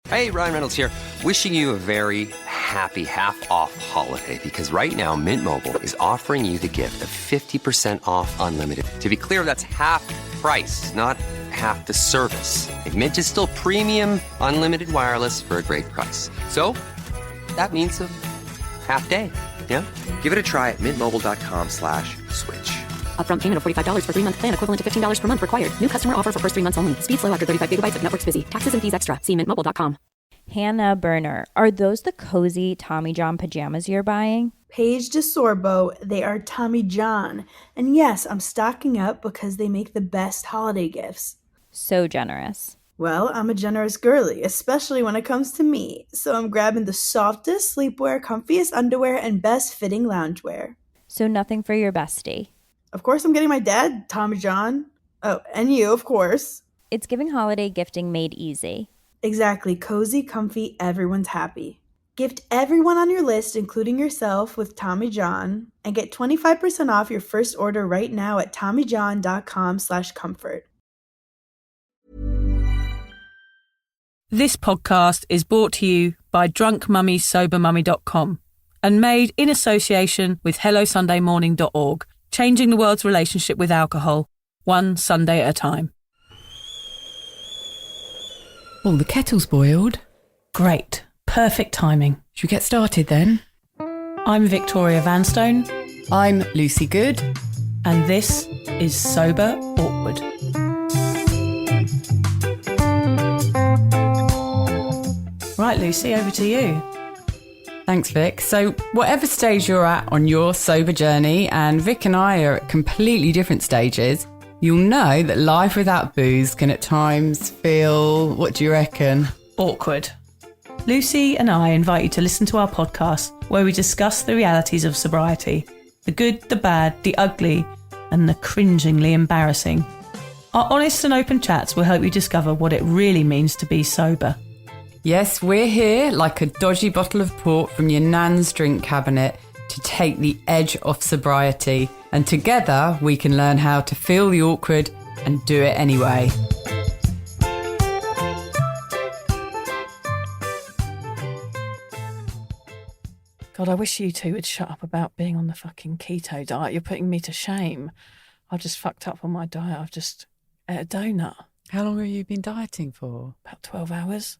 Hey, Ryan Reynolds here. Wishing you a very happy half-off holiday because right now Mint Mobile is offering you the gift of 50% off unlimited. To be clear, that's half price, not half the service. Like, Mint is still premium unlimited wireless for a great price. So that means a half day. Yeah? Give it a try at mintmobile.com/switch. Upfront payment of $45 for 3-month plan, equivalent to $15 per month required. New customer offer for first 3 months only. Speed slow after 35 gigabytes if network's busy. Taxes and fees extra. See mintmobile.com. Hannah Berner, are those the cozy Tommy John pajamas you're buying? Paige DeSorbo, they are Tommy John. And yes, I'm stocking up because they make the best holiday gifts. So generous. Well, I'm a generous girly, especially when it comes to me. So I'm grabbing the softest sleepwear, comfiest underwear, and best fitting loungewear. So nothing for your bestie. Of course, I'm getting my dad, Tommy John. Oh, and you, of course. It's giving holiday gifting made easy. Exactly. Cozy, comfy, everyone's happy. Gift everyone on your list, including yourself, with Tommy John, and get 25% off your first order right now at TommyJohn.com/comfort. This podcast is brought to you by drunkmummysobermummy.com and made in association with HelloSundayMorning.org, changing the world's relationship with alcohol, one Sunday at a time. Oh, the kettle's boiled. Great. Perfect timing. Should we get started then? I'm Victoria Vanstone. I'm Lucy Good. And this is Sober Awkward. Right, Lucy, over to you. Thanks, Vic. So whatever stage you're at on your sober journey, and Vic and I are at completely different stages, you'll know that life without booze can at times feel, what do you reckon? Awkward. Lucy and I invite you to listen to our podcast where we discuss the realities of sobriety, the good, the bad, the ugly, and the cringingly embarrassing. Our honest and open chats will help you discover what it really means to be sober. Yes, we're here like a dodgy bottle of port from your nan's drink cabinet to take the edge off sobriety. And together we can learn how to feel the awkward and do it anyway. God, I wish you two would shut up about being on the fucking keto diet. You're putting me to shame. I've just fucked up on my diet. I've just ate a donut. How long have you been dieting for? About 12 hours.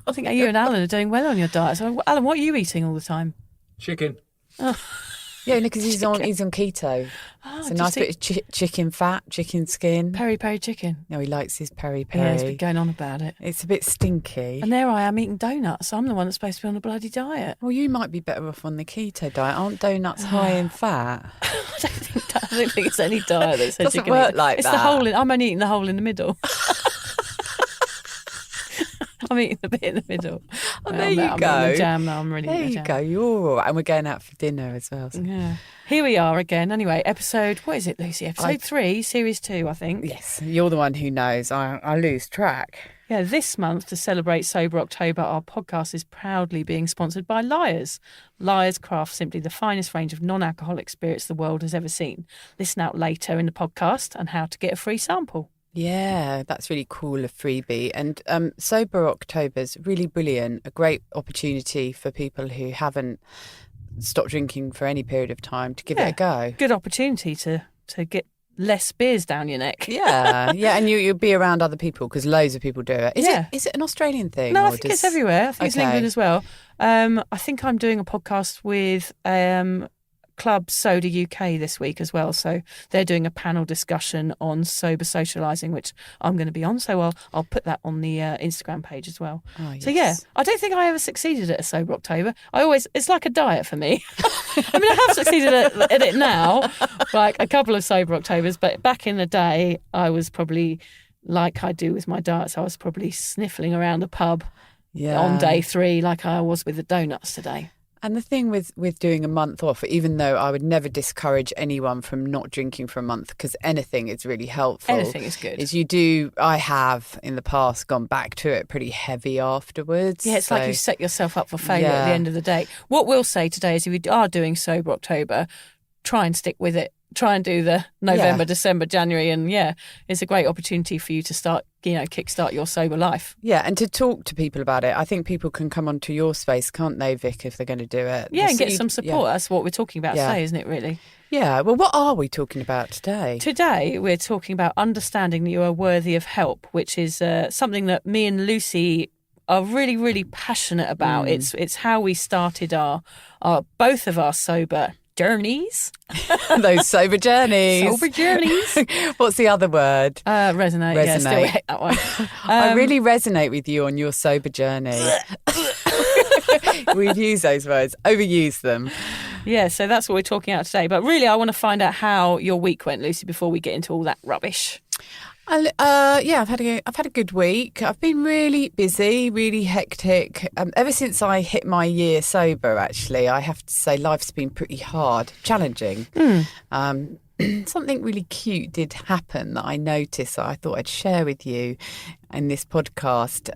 I think you and Alan are doing well on your diet. So, Alan, what are you eating all the time? Chicken. Oh. Yeah, because he's on keto. Oh, it's a nice bit of chicken fat, chicken skin. Peri-peri chicken. No, he likes his peri-peri. Yeah, he's been going on about it. It's a bit stinky. And there I am eating donuts. I'm the one that's supposed to be on a bloody diet. Well, you might be better off on the keto diet. Aren't donuts high in fat? I don't think it's any diet that says doesn't you can work eat. like it's that. The hole in. I'm only eating the hole in the middle. I'm eating the bit in the middle. Oh, there you go. I'm eating the jam now. I'm really there eating the you jam. go. You're all right. And we're going out for dinner as well. So. Yeah. Here we are again. Anyway, episode, what is it, Lucy? Episode 3, series 2, I think. Yes, you're the one who knows. I lose track. Yeah, this month, to celebrate Sober October, our podcast is proudly being sponsored by Lyre's. Lyre's craft simply the finest range of non-alcoholic spirits the world has ever seen. Listen out later in the podcast and how to get a free sample. Yeah, that's really cool, a freebie. And Sober October's really brilliant, a great opportunity for people who haven't stopped drinking for any period of time to give it a go. Good opportunity to get less beers down your neck. Yeah, and you'll be around other people because loads of people do it. Is it an Australian thing? No, I think it's everywhere. I think it's in England as well. I think I'm doing a podcast with Club Soda UK this week as well. So they're doing a panel discussion on sober socialising, which I'm going to be on. So I'll put that on the Instagram page as well. Oh, yes. So yeah, I don't think I ever succeeded at a Sober October. It's like a diet for me. I mean, I have succeeded at it now, like a couple of Sober Octobers, but back in the day, I was probably like I do with my diets. I was probably sniffling around the pub on day 3 like I was with the donuts today. And the thing with doing a month off, even though I would never discourage anyone from not drinking for a month because anything is really helpful. Anything is good. I have in the past gone back to it pretty heavy afterwards. Yeah, it's like you set yourself up for failure at the end of the day. What we'll say today is if you are doing Sober October, try and stick with it try and do the November, December, January. And it's a great opportunity for you to start, kickstart your sober life. Yeah, and to talk to people about it. I think people can come onto your space, can't they, Vic, if they're going to do it? Yeah, and get some support. Yeah. That's what we're talking about today, isn't it, really? Yeah, well, what are we talking about today? Today, we're talking about understanding that you are worthy of help, which is something that me and Lucy are really, really passionate about. It's how we started our both of our sober journeys. Those sober journeys. Sober journeys. What's the other word? Resonate. Yeah, still hate that one. I really resonate with you on your sober journey. We've used those words, overused them. Yeah, so that's what we're talking about today. But really, I want to find out how your week went, Lucy, before we get into all that rubbish. I've had a good week. I've been really busy, really hectic. Ever since I hit my year sober, actually, I have to say life's been pretty hard, challenging. Something really cute did happen that I noticed that I thought I'd share with you in this podcast.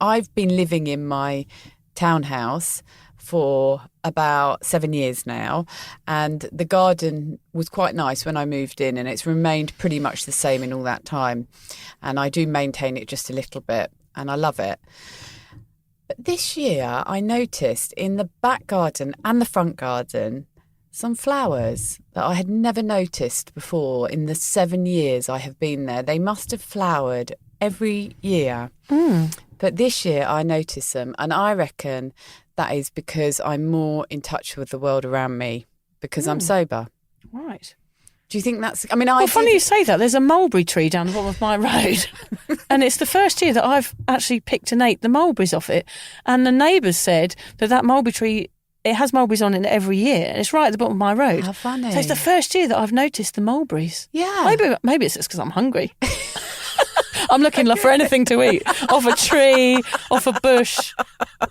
I've been living in my townhouse for about 7 years now, and the garden was quite nice when I moved in, and it's remained pretty much the same in all that time, and I do maintain it just a little bit, and I love it. But this year I noticed in the back garden and the front garden some flowers that I had never noticed before in the 7 years I have been there. They must have flowered every year, but this year I noticed them, and I reckon that is because I'm more in touch with the world around me because I'm sober. Right. Do you think that's... funny you say that. There's a mulberry tree down the bottom of my road. And it's the first year that I've actually picked and ate the mulberries off it. And the neighbours said that mulberry tree, it has mulberries on it every year. And it's right at the bottom of my road. How funny. So it's the first year that I've noticed the mulberries. Yeah. Maybe it's just because I'm hungry. I'm looking for anything to eat. Off a tree, off a bush,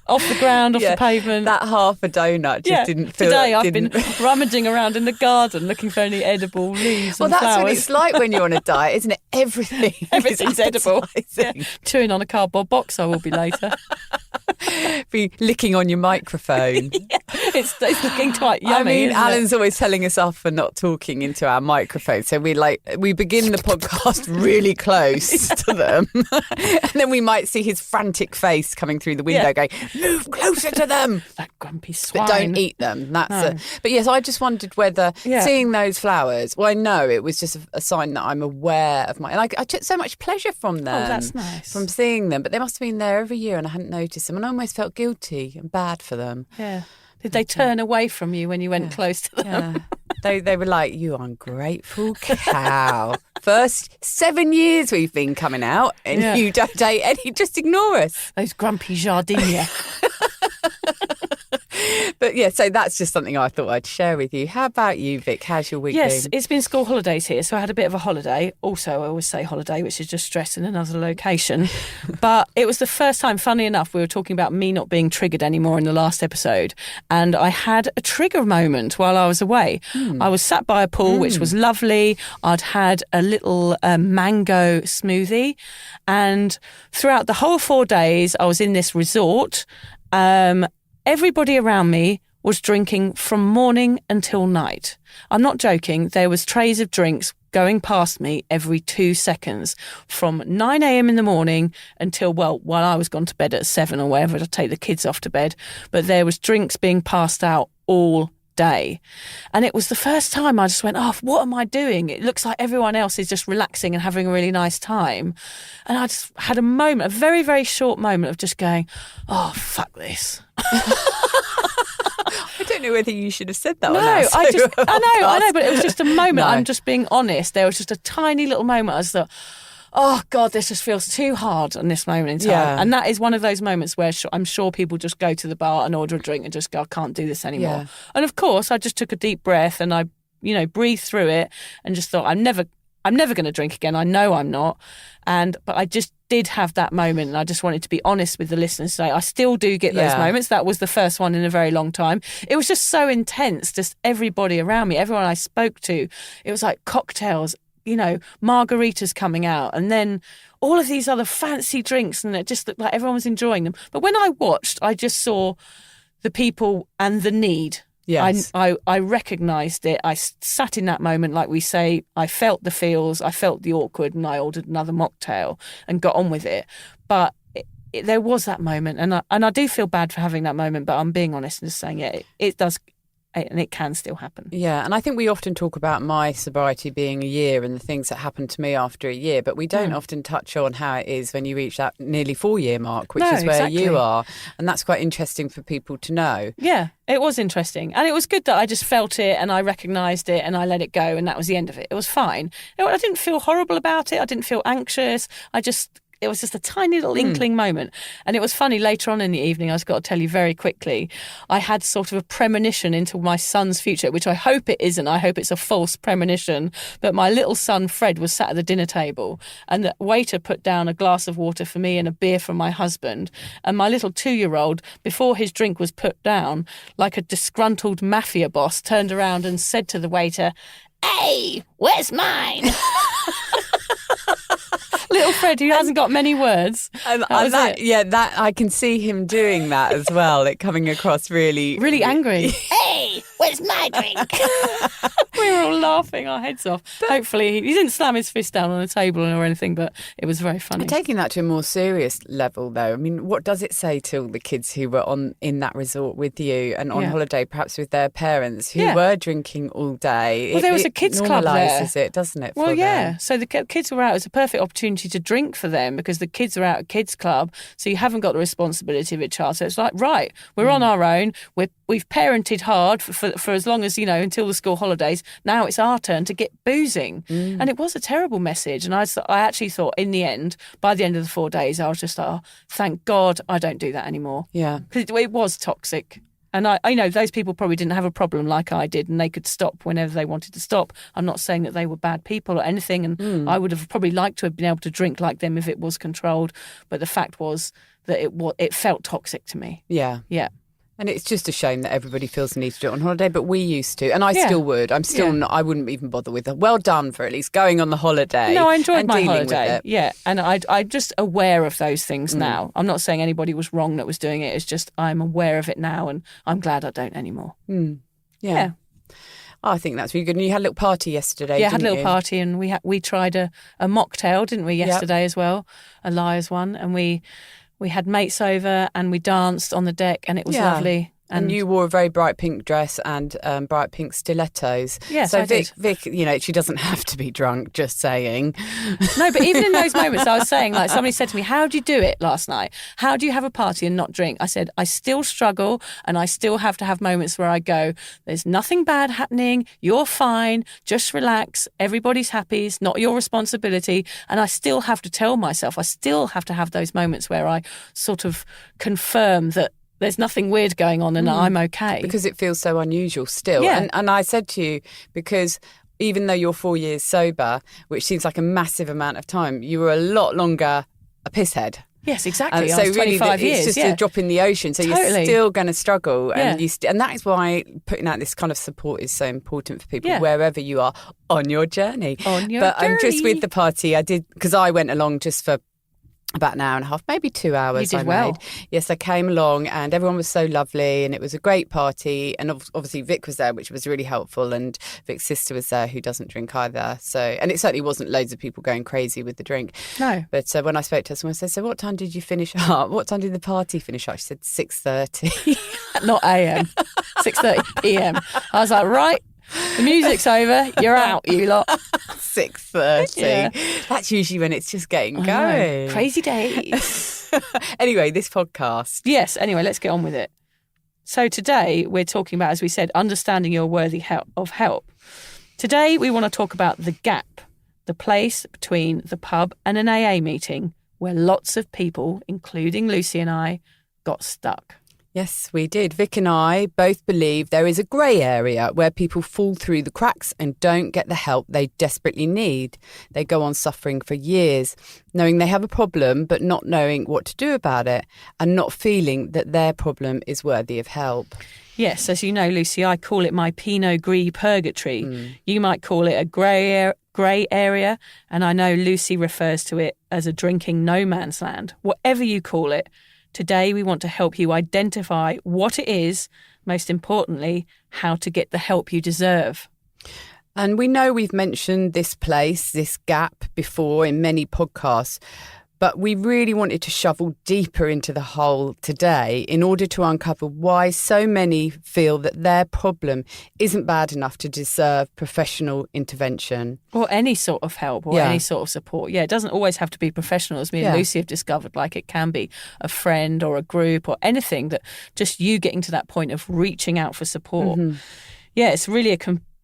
off the ground, off the pavement. That half a donut just didn't feel... Today I've been rummaging around in the garden looking for any edible leaves and flowers. Well, that's what it's like when you're on a diet, isn't it? Everything's edible. Yeah. Chewing on a cardboard box I will be later. Be licking on your microphone. It's looking quite yummy. Alan's always telling us off for not talking into our microphone. So we begin the podcast really close to them. And then we might see his frantic face coming through the window going, move closer to them. That grumpy swine. But don't eat them. But yes, I just wondered whether seeing those flowers, well, I know it was just a sign that I'm aware of and I took so much pleasure from them. Oh, that's nice. From seeing them. But they must have been there every year and I hadn't noticed them. And I almost felt guilty and bad for them. Yeah. Did they turn away from you when you went close to them? Yeah. They were like, you ungrateful cow. First 7 years we've been coming out and you don't date any, just ignore us. Those grumpy jardinias. But so that's just something I thought I'd share with you. How about you, Vic? How's your week been? Yes, it's been school holidays here, so I had a bit of a holiday. Also, I always say holiday, which is just stress in another location. But it was the first time, funny enough, we were talking about me not being triggered anymore in the last episode. And I had a trigger moment while I was away. I was sat by a pool, which was lovely. I'd had a little mango smoothie. And throughout the whole 4 days, I was in this resort. Everybody around me was drinking from morning until night. I'm not joking. There was trays of drinks going past me every 2 seconds from 9 a.m. in the morning until, while I was gone to bed at 7 or wherever to take the kids off to bed. But there was drinks being passed out all day. And it was the first time I just went, what am I doing? It looks like everyone else is just relaxing and having a really nice time. And I just had a moment, a very, very short moment of just going, fuck this. I don't know whether you should have said that. No, I know, but it was just a moment. I'm just being honest. There was just a tiny little moment. I just thought, oh God, this just feels too hard in this moment in time. Yeah. And that is one of those moments where I'm sure people just go to the bar and order a drink and just go, I can't do this anymore. Yeah. And of course, I just took a deep breath and I, breathed through it and just thought, I'm never going to drink again. I know I'm not. But I just did have that moment and I just wanted to be honest with the listeners today. I still do get those moments. That was the first one in a very long time. It was just so intense, just everybody around me, everyone I spoke to. It was like cocktails, margaritas coming out and then all of these other fancy drinks and it just looked like everyone was enjoying them. But when I watched, I just saw the people and the need Yes. I recognised it. I sat in that moment, like we say, I felt the feels, I felt the awkward, and I ordered another mocktail and got on with it. But there was that moment, and I do feel bad for having that moment, but I'm being honest and just saying, it does, and it can still happen. Yeah, and I think we often talk about my sobriety being a year and the things that happened to me after a year, but we don't often touch on how it is when you reach that nearly 4-year mark, which is where you are. And that's quite interesting for people to know. Yeah, it was interesting. And it was good that I just felt it and I recognised it and I let it go, and that was the end of it. It was fine. I didn't feel horrible about it. I didn't feel anxious. It was just a tiny little inkling moment. And it was funny, later on in the evening, I've got to tell you very quickly, I had sort of a premonition into my son's future, which I hope it isn't. I hope it's a false premonition. But my little son, Fred, was sat at the dinner table, and the waiter put down a glass of water for me and a beer for my husband. And my little 2-year-old, before his drink was put down, like a disgruntled mafia boss, turned around and said to the waiter, "Hey, where's mine?" Little Fred, who hasn't got many words. That I can see him doing that as well. It coming across really angry. Hey, where's my drink? We were all laughing our heads off. Hopefully, he didn't slam his fist down on the table or anything, but it was very funny. Taking that to a more serious level, though, I mean, what does it say to all the kids who were in that resort with you and on holiday, perhaps with their parents, who were drinking all day? Well, there was a kids' club there. It normalises it, doesn't it? Well, yeah. So the kids were out. It was a perfect opportunity to drink for them because the kids are out at kids' club, so you haven't got the responsibility of a child. So it's like, right, we're on our own. We've parented hard for as long as, until the school holidays. Now it's our turn to get boozing. And it was a terrible message. And I actually thought in the end, by the end of the 4 days, I was just like, oh, thank God I don't do that anymore. Yeah. Because it was toxic. And I know those people probably didn't have a problem like I did, and they could stop whenever they wanted to stop. I'm not saying that they were bad people or anything, and I would have probably liked to have been able to drink like them if it was controlled. But the fact was that it felt toxic to me. Yeah. Yeah. And it's just a shame that everybody feels the need to do it on holiday, but we used to. And I still would. I'm still not, I wouldn't even bother with it. Well done for at least going on the holiday. No, I enjoyed my holiday. Yeah. And I'm just aware of those things now. I'm not saying anybody was wrong that was doing it. It's just I'm aware of it now, and I'm glad I don't anymore. Yeah. Oh, I think that's really good. And you had a little party yesterday, Yeah, I had a little party, and we tried a mocktail, didn't we, yesterday as well? A liar's one. And we had mates over and we danced on the deck, and it was lovely. And you wore a very bright pink dress and bright pink stilettos. Yes, so I did. Vic, she doesn't have to be drunk, just saying. No, but even in those moments, I was saying, like, somebody said to me, how do you do it last night? How do you have a party and not drink? I said, I still struggle, and I still have to have moments where I go, there's nothing bad happening, you're fine, just relax, everybody's happy, it's not your responsibility. And I still have to tell myself, I still have to have those moments where I sort of confirm that there's nothing weird going on and I'm okay. Because it feels so unusual still. Yeah. And I said to you, because even though you're 4 years sober, which seems like a massive amount of time, you were a lot longer a pisshead. Yes, exactly. So I was 25 really, years. It's just a drop in the ocean. So you're still going to struggle. And and that is why putting out this kind of support is so important for people wherever you are on your journey. But just with the party, I did, because I went along just for about an hour and a half, maybe 2 hours. You did well. Yes, I came along and everyone was so lovely and it was a great party. And obviously Vic was there, which was really helpful. And Vic's sister was there, who doesn't drink either. So, and it certainly wasn't loads of people going crazy with the drink. No. But when I spoke to her, someone said, so what time did you finish up? What time did the party finish up? She said 6:30. Not AM, 6:30 PM. I was like, right. The music's over. You're out, you lot. 6:30. Yeah. That's usually when it's just getting going. Crazy days. Anyway, this podcast. Yes. Anyway, let's get on with it. So today we're talking about, as we said, understanding you're worthy of help. Today we want to talk about the gap, the place between the pub and an AA meeting where lots of people, including Lucy and I, got stuck. Yes, we did. Vic and I both believe there is a grey area where people fall through the cracks and don't get the help they desperately need. They go on suffering for years, knowing they have a problem but not knowing what to do about it and not feeling that their problem is worthy of help. Yes, as you know, Lucy, I call it my Pinot Gris Purgatory. You might call it a grey area, and I know Lucy refers to it as a drinking no man's land. Whatever you call it, Today, we want to help you identify what it is, most importantly, how to get the help you deserve. And we know we've mentioned this place, this gap before in many podcasts, but we really wanted to shovel deeper into the hole today in order to uncover why so many feel that their problem isn't bad enough to deserve professional intervention. Or any sort of help or any sort of support. Yeah, it doesn't always have to be professional, as me and Lucy have discovered. Like, it can be a friend or a group or anything, that just you getting to that point of reaching out for support. Yeah, it's really a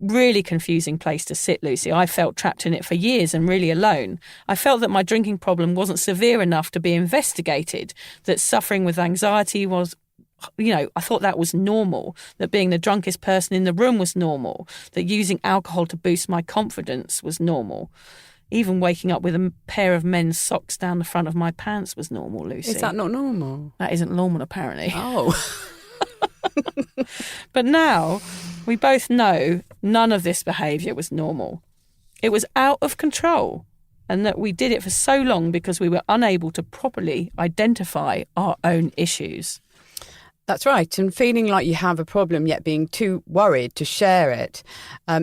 really confusing place to sit, Lucy. I felt trapped in it for years and really alone. I felt that my drinking problem wasn't severe enough to be investigated, that suffering with anxiety was, I thought that was normal, that being the drunkest person in the room was normal, that using alcohol to boost my confidence was normal. Even waking up with a pair of men's socks down the front of my pants was normal, Lucy. Is that not normal? That isn't normal, apparently. Oh. But now we both know none of this behaviour was normal. It was out of control, and that we did it for so long because we were unable to properly identify our own issues. That's right. And feeling like you have a problem yet being too worried to share it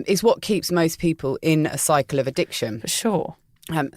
is what keeps most people in a cycle of addiction. For sure.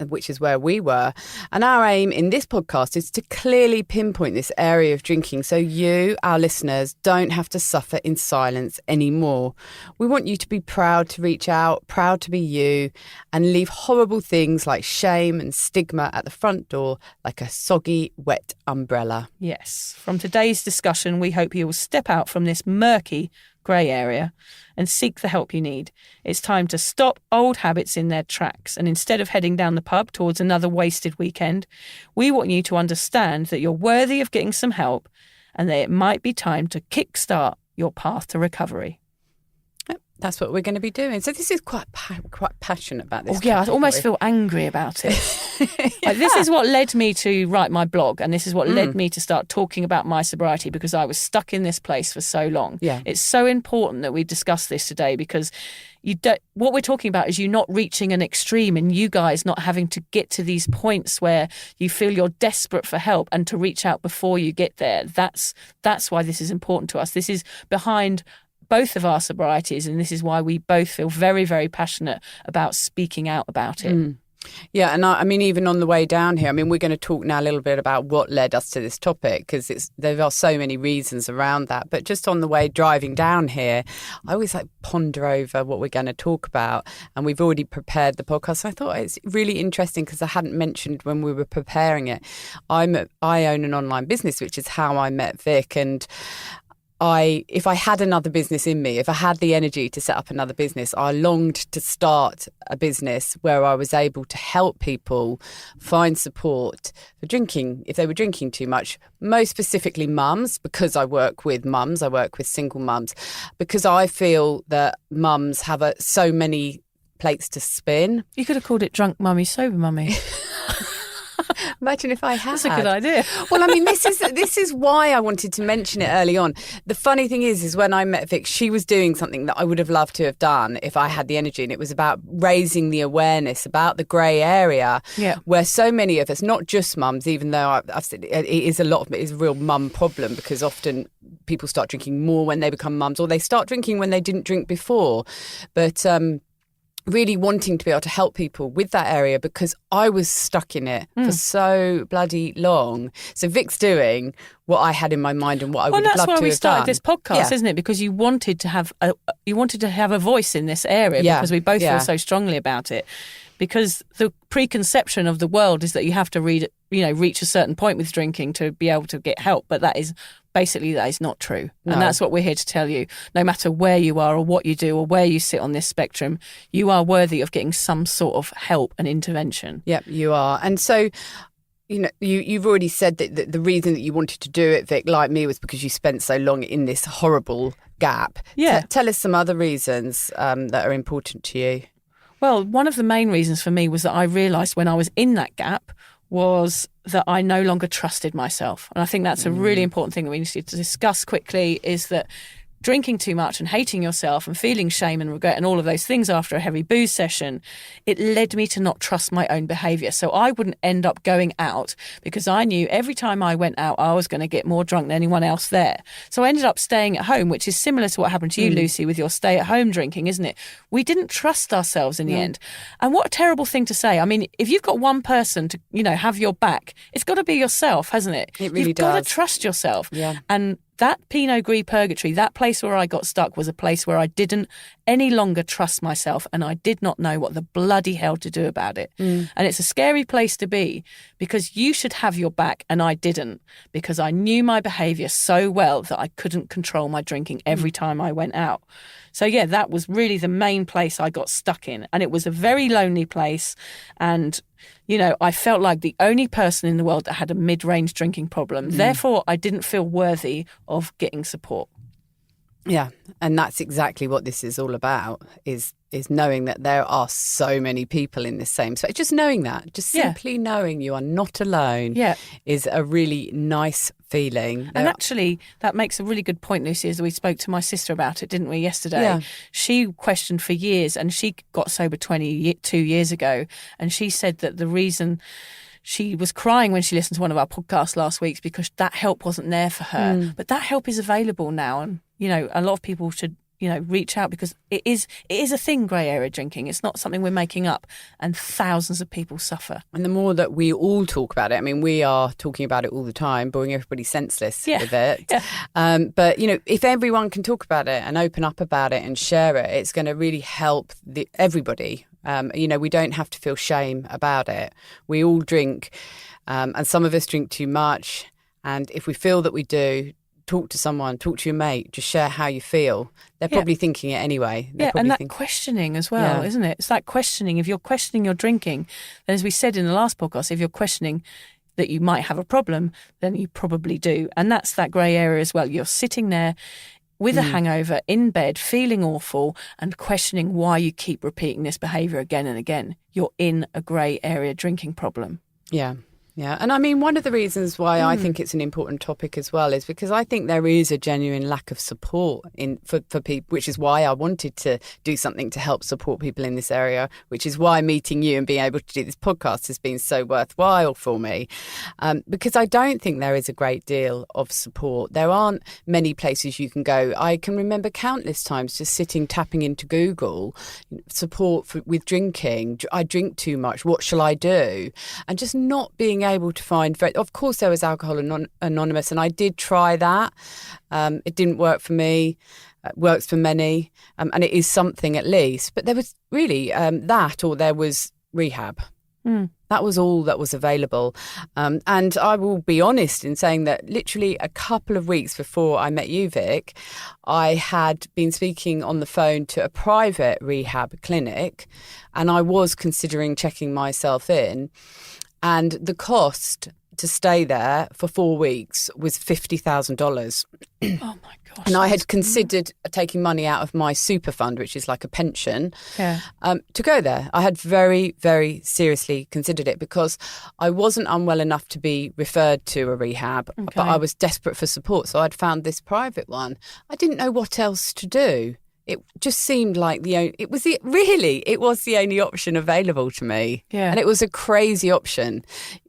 Which is where we were. And our aim in this podcast is to clearly pinpoint this area of drinking so you, our listeners, don't have to suffer in silence anymore. We want you to be proud to reach out, proud to be you, and leave horrible things like shame and stigma at the front door like a soggy, wet umbrella. Yes. From today's discussion, we hope you will step out from this murky grey area and seek the help you need. It's time to stop old habits in their tracks, and instead of heading down the pub towards another wasted weekend, we want you to understand that you're worthy of getting some help and that it might be time to kickstart your path to recovery. That's what we're going to be doing. So this is quite passionate about this. Oh, yeah, I almost feel angry about it. Like, this is what led me to write my blog, and this is what led me to start talking about my sobriety, because I was stuck in this place for so long. Yeah. It's so important that we discuss this today, because what we're talking about is you not reaching an extreme and you guys not having to get to these points where you feel you're desperate for help and to reach out before you get there. That's why this is important to us. This is behind both of our sobrieties, and this is why we both feel very, very passionate about speaking out about it. Yeah, and I mean, even on the way down here, I mean, we're going to talk now a little bit about what led us to this topic, because there are so many reasons around that. But just on the way driving down here, I always ponder over what we're going to talk about, and we've already prepared the podcast. So I thought it's really interesting because I hadn't mentioned when we were preparing it. I own an online business, which is how I met Vic, and if I had another business in me, if I had the energy to set up another business, I longed to start a business where I was able to help people find support for drinking if they were drinking too much, most specifically mums, because I work with mums, I work with single mums, because I feel that mums have so many plates to spin. You could have called it Drunk Mummy, Sober Mummy. Imagine if I had. That's a good idea. Well, I mean, this is why I wanted to mention it early on. The funny thing is when I met Vic, she was doing something that I would have loved to have done if I had the energy, and it was about raising the awareness about the grey area, where so many of us, not just mums, even though I've said it is a real mum problem, because often people start drinking more when they become mums, or they start drinking when they didn't drink before, but really wanting to be able to help people with that area, because I was stuck in it for so bloody long. So Vic's doing what I had in my mind and what I would have loved to have done. Well, that's why we started this podcast, isn't it? Because you wanted to have a voice in this area, because we both feel so strongly about it. Because the preconception of the world is that you have to reach a certain point with drinking to be able to get help, but that is not true. No. And that's what we're here to tell you. No matter where you are or what you do or where you sit on this spectrum, you are worthy of getting some sort of help and intervention. Yep, you are. And so, you've already said that the reason that you wanted to do it, Vic, like me, was because you spent so long in this horrible gap. Yeah. Tell us some other reasons that are important to you. Well, one of the main reasons for me was that I realised when I was in that gap was that I no longer trusted myself. And I think that's a really important thing that we need to discuss quickly, is that drinking too much and hating yourself and feeling shame and regret and all of those things after a heavy booze session, it led me to not trust my own behaviour. So I wouldn't end up going out because I knew every time I went out, I was going to get more drunk than anyone else there. So I ended up staying at home, which is similar to what happened to you, Lucy, with your stay-at-home drinking, isn't it? We didn't trust ourselves in the end. And what a terrible thing to say. I mean, if you've got one person to, have your back, it's got to be yourself, hasn't it? It really You've got does. to trust yourself. Yeah. And that Pinot Gris Purgatory, that place where I got stuck, was a place where I didn't any longer trust myself and I did not know what the bloody hell to do about it. And it's a scary place to be because you should have your back and I didn't, because I knew my behaviour so well that I couldn't control my drinking every time I went out. So, yeah, that was really the main place I got stuck in. And it was a very lonely place. And, I felt like the only person in the world that had a mid-range drinking problem. Therefore, I didn't feel worthy of getting support. Yeah, and that's exactly what this is all about, is knowing that there are so many people in this same space. Just knowing that, just simply knowing you are not alone is a really nice feeling. And actually, that makes a really good point, Lucy, as we spoke to my sister about it, didn't we, yesterday? Yeah. She questioned for years, and she got sober 22 years ago, and she said that the reason she was crying when she listened to one of our podcasts last week because that help wasn't there for her. But that help is available now, and a lot of people should reach out because it is a thing, grey area drinking. It's not something we're making up, and thousands of people suffer. And the more that we all talk about it, I mean, we are talking about it all the time, boring everybody senseless with it. Yeah. But, if everyone can talk about it and open up about it and share it, it's going to really help everybody. We don't have to feel shame about it. We all drink, and some of us drink too much. And if we feel that we do, talk to someone, talk to your mate, just share how you feel. They're probably thinking it anyway. And that questioning as well, isn't it? It's that questioning. If you're questioning your drinking, then as we said in the last podcast, if you're questioning that you might have a problem, then you probably do. And that's that grey area as well. You're sitting there with a hangover in bed, feeling awful and questioning why you keep repeating this behaviour again and again. You're in a grey area drinking problem. Yeah. Yeah. And I mean, one of the reasons why I think it's an important topic as well is because I think there is a genuine lack of support for people, which is why I wanted to do something to help support people in this area, which is why meeting you and being able to do this podcast has been so worthwhile for me. Because I don't think there is a great deal of support. There aren't many places you can go. I can remember countless times just sitting, tapping into Google, support with drinking. I drink too much. What shall I do? And just not being able to find. Of course, there was Alcohol Anonymous, and I did try that. It didn't work for me. It works for many, and it is something at least. But there was really that, or there was rehab. That was all that was available. And I will be honest in saying that literally a couple of weeks before I met you, Vic, I had been speaking on the phone to a private rehab clinic, and I was considering checking myself in. And the cost to stay there for 4 weeks was $50,000. Oh, my gosh. And I had considered taking money out of my super fund, which is like a pension, to go there. I had very, very seriously considered it because I wasn't unwell enough to be referred to a rehab, but I was desperate for support. So I'd found this private one. I didn't know what else to do. It just seemed like it was the only option available to me. Yeah. And it was a crazy option.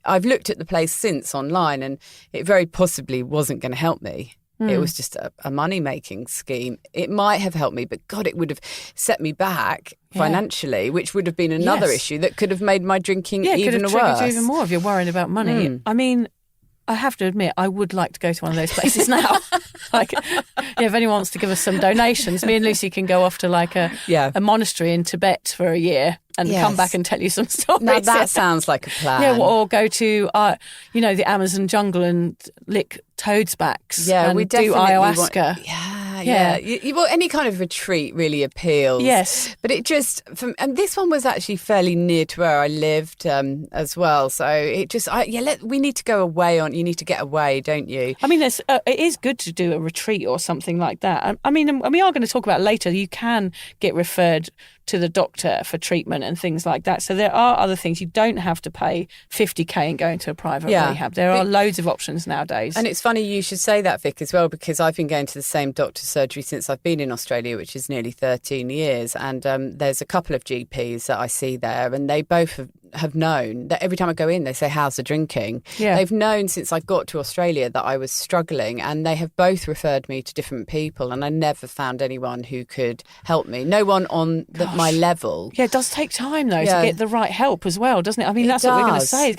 I've looked at the place since online and it very possibly wasn't going to help me. It was just a money-making scheme. It might have helped me, but God, it would have set me back financially, which would have been another issue that could have made my drinking even worse. Yeah, could have triggered you even more if you're worried about money. I mean, I have to admit, I would like to go to one of those places now. If anyone wants to give us some donations, me and Lucy can go off to a monastery in Tibet for a year and come back and tell you some stories. Now that sounds like a plan. Yeah, or go to, the Amazon jungle and lick toads' backs. Yeah, and we definitely do ayahuasca. Well, any kind of retreat really appeals. Yes. But it just, and this one was actually fairly near to where I lived as well. So it just, we need to go away you need to get away, don't you? I mean, it is good to do a retreat or something like that. I mean, and we are going to talk about later, you can get referred to the doctor for treatment and things like that. So there are other things. You don't have to pay 50k and go into a private rehab. There are loads of options nowadays. And it's funny you should say that, Vic, as well, because I've been going to the same doctor's surgery since I've been in Australia, which is nearly 13 years. And there's a couple of GPs that I see there, and they both have known that every time I go in, they say, how's the drinking? Yeah. They've known since I got to Australia that I was struggling, and they have both referred me to different people, and I never found anyone who could help me. No one on my level. Yeah, it does take time, though, to get the right help as well, doesn't it? I mean, that's what we're going to say.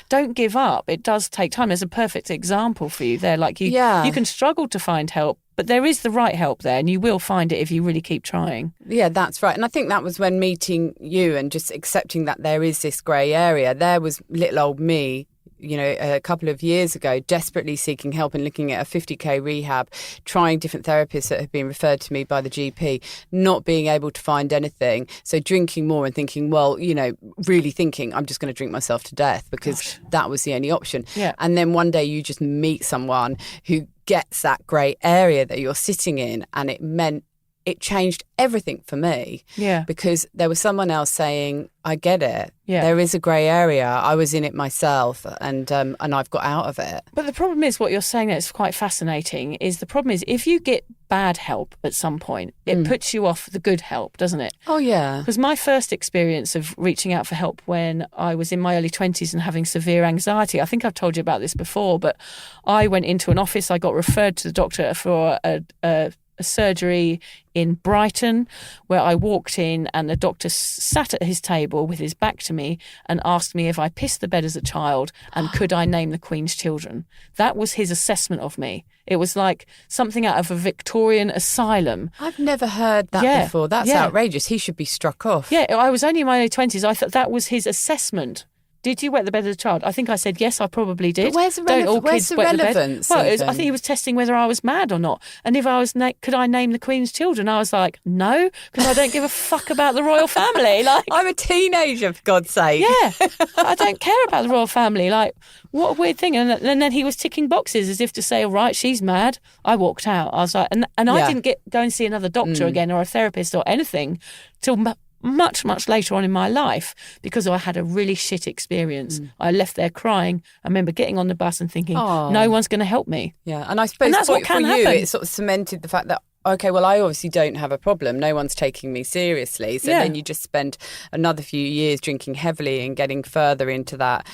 Don't give up. It does take time. There's a perfect example for you there. Like you can struggle to find help, but there is the right help there, and you will find it if you really keep trying. Yeah, that's right. And I think that was when meeting you and just accepting that there is this grey area. There was little old me, you know, a couple of years ago, desperately seeking help and looking at a 50k rehab, trying different therapists that had been referred to me by the GP, not being able to find anything. So drinking more and thinking, well, you know, really thinking I'm just going to drink myself to death because that was the only option. Yeah. And then one day you just meet someone who gets that grey area that you're sitting in, and it changed everything for me. Yeah. Because there was someone else saying, I get it. Yeah. There is a grey area. I was in it myself, and I've got out of it. But the problem is, what you're saying that's quite fascinating is, the problem is if you get bad help at some point, it puts you off the good help, doesn't it? Oh, yeah. Because my first experience of reaching out for help when I was in my early 20s and having severe anxiety, I think I've told you about this before, but I went into an office, I got referred to the doctor for a surgery in Brighton, where I walked in and the doctor sat at his table with his back to me and asked me if I pissed the bed as a child and could I name the Queen's children. That was his assessment of me. It was like something out of a Victorian asylum. I've never heard that before. That's outrageous. He should be struck off. Yeah, I was only in my early 20s. I thought that was his assessment. Did you wet the bed as a child? I think I said, yes, I probably did. But where's the relevance? Well, I think he was testing whether I was mad or not. And if I was, could I name the Queen's children? I was like, no, because I don't give a fuck about the royal family. Like, I'm a teenager, for God's sake. Yeah, I don't care about the royal family. Like, what a weird thing. And then he was ticking boxes as if to say, all right, she's mad. I walked out. I was like, and I didn't go and see another doctor again or a therapist or anything till much, much later on in my life, because I had a really shit experience. I left there crying. I remember getting on the bus and thinking, no one's going to help me. Yeah, and I suppose that's what can happen. It sort of cemented the fact that, okay, well, I obviously don't have a problem. No one's taking me seriously. So then you just spend another few years drinking heavily and getting further into that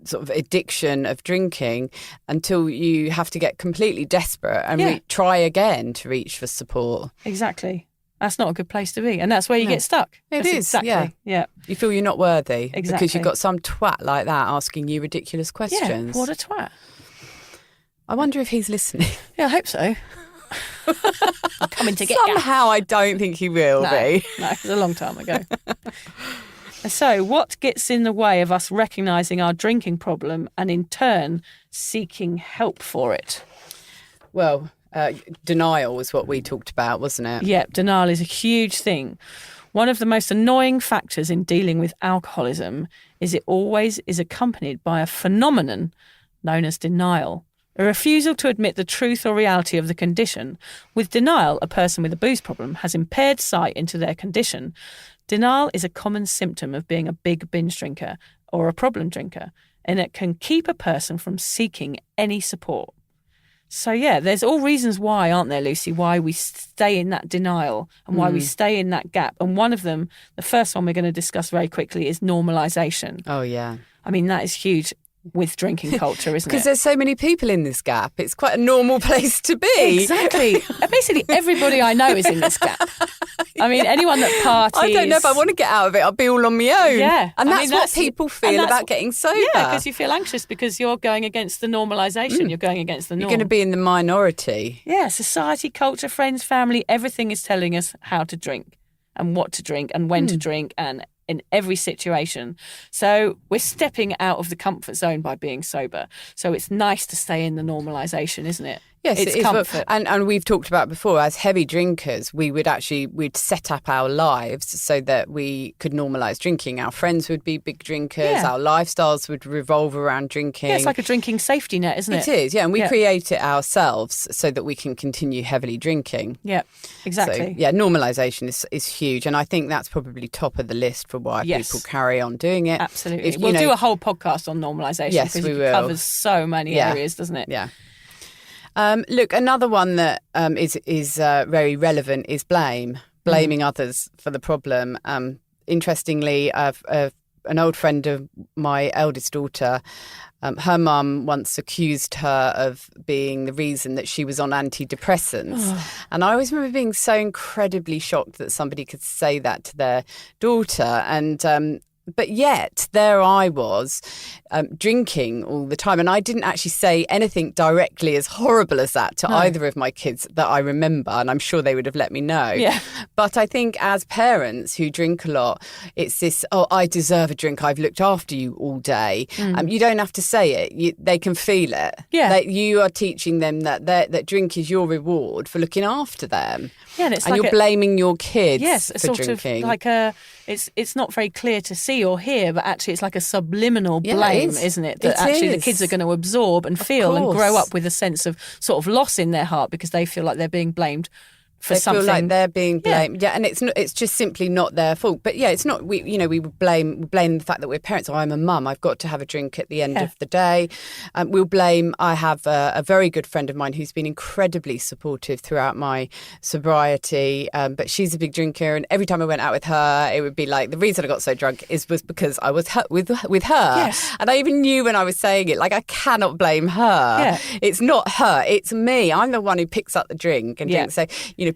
sort of addiction of drinking until you have to get completely desperate and try again to reach for support. Exactly. That's not a good place to be. And that's where you get stuck. It is, exactly. Yeah. You feel you're not worthy. Exactly. Because you've got some twat like that asking you ridiculous questions. Yeah, what a twat. I wonder if he's listening. Yeah, I hope so. I'm coming to get Somehow I don't think he will be. No, it was a long time ago. So what gets in the way of us recognising our drinking problem and in turn seeking help for it? Well, denial was what we talked about, wasn't it? Yeah, denial is a huge thing. One of the most annoying factors in dealing with alcoholism is it always is accompanied by a phenomenon known as denial, a refusal to admit the truth or reality of the condition. With denial, a person with a booze problem has impaired sight into their condition. Denial is a common symptom of being a big binge drinker or a problem drinker, and it can keep a person from seeking any support. So, yeah, there's all reasons why, aren't there, Lucy, why we stay in that denial and why we stay in that gap. And one of them, the first one we're going to discuss very quickly, is normalisation. Oh, yeah. I mean, that is huge with drinking culture, isn't it? Because there's so many people in this gap. It's quite a normal place to be. Exactly. Basically, everybody I know is in this gap. I mean, anyone that parties... I don't know if I want to get out of it. I'll be all on my own. Yeah. And that's what people feel about getting sober. Yeah, because you feel anxious because you're going against the normalisation. You're going against the norm. You're going to be in the minority. Yeah, society, culture, friends, family, everything is telling us how to drink and what to drink and when to drink and in every situation. So we're stepping out of the comfort zone by being sober. So it's nice to stay in the normalisation, isn't it? Yes, it's it is. comfort. And we've talked about before, as heavy drinkers, we'd set up our lives so that we could normalise drinking. Our friends would be big drinkers. Yeah. Our lifestyles would revolve around drinking. Yeah, it's like a drinking safety net, isn't it? It is, yeah. And we create it ourselves so that we can continue heavily drinking. Yeah, exactly. So, yeah, normalisation is huge. And I think that's probably top of the list for why people carry on doing it. Absolutely. We'll do a whole podcast on normalisation. Yes, because we it will. covers so many areas, doesn't it? Yeah. Look, another one that is very relevant is blaming others for the problem. Interestingly, an old friend of my eldest daughter, her mum once accused her of being the reason that she was on antidepressants. And I always remember being so incredibly shocked that somebody could say that to their daughter. And but yet there I was drinking all the time. And I didn't actually say anything directly as horrible as that to either of my kids that I remember. And I'm sure they would have let me know. Yeah. But I think as parents who drink a lot, it's this, I deserve a drink. I've looked after you all day. You don't have to say it. They can feel it. Yeah. That you are teaching them that drink is your reward for looking after them. Yeah, and it's you're blaming your kids yes, for sort drinking. of like it's not very clear to see or hear, but actually it's like a subliminal blame, isn't it? That actually the kids are going to absorb and feel and grow up with a sense of sort of loss in their heart because they feel like they're being blamed for something. Feel like they're being blamed. Yeah, and it's just simply not their fault. But yeah, it's not. We would blame the fact that we're parents. I'm a mum. I've got to have a drink at the end of the day. We'll blame. I have a very good friend of mine who's been incredibly supportive throughout my sobriety. But she's a big drinker, and every time I went out with her, it would be like the reason I got so drunk was because I was with her. Yes. And I even knew when I was saying it, like I cannot blame her. Yeah. It's not her. It's me. I'm the one who picks up the drink and drinks. So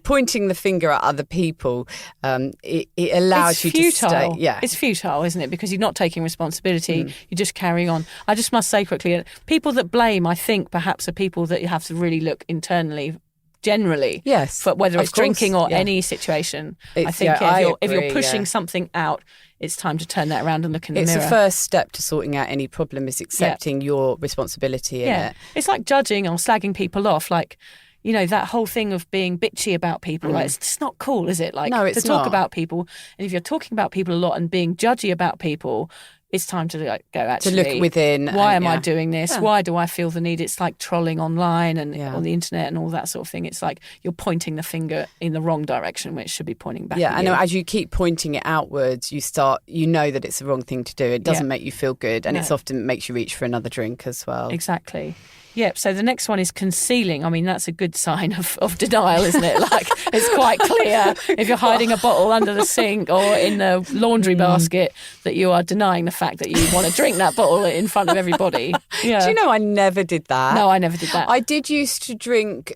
pointing the finger at other people, it allows you to stay. Yeah, it's futile, isn't it? Because you're not taking responsibility. You're just carrying on. I just must say quickly, people that blame, I think, perhaps are people that you have to really look internally. Generally, yes, but whether of it's course, drinking or any situation, I think if you're pushing something out, it's time to turn that around and look in the mirror. It's the first step to sorting out any problem is accepting your responsibility in it. It's like judging or slagging people off, like. That whole thing of being bitchy about people, like, it's just not cool, is it? Like, no, it's to talk not. about people. And if you're talking about people a lot and being judgy about people, it's time to go, actually. To look within. Why am I doing this? Yeah. Why do I feel the need? It's like trolling online and on the internet and all that sort of thing. It's like you're pointing the finger in the wrong direction, which should be pointing back at you. And as you keep pointing it outwards, you know that it's the wrong thing to do. It doesn't make you feel good, and it's often makes you reach for another drink as well. Exactly. Yep, so the next one is concealing. I mean, that's a good sign of denial, isn't it? Like, it's quite clear if you're hiding a bottle under the sink or in the laundry basket that you are denying the fact that you want to drink that bottle in front of everybody. Yeah. Do you know I never did that? No, I never did that. I did used to drink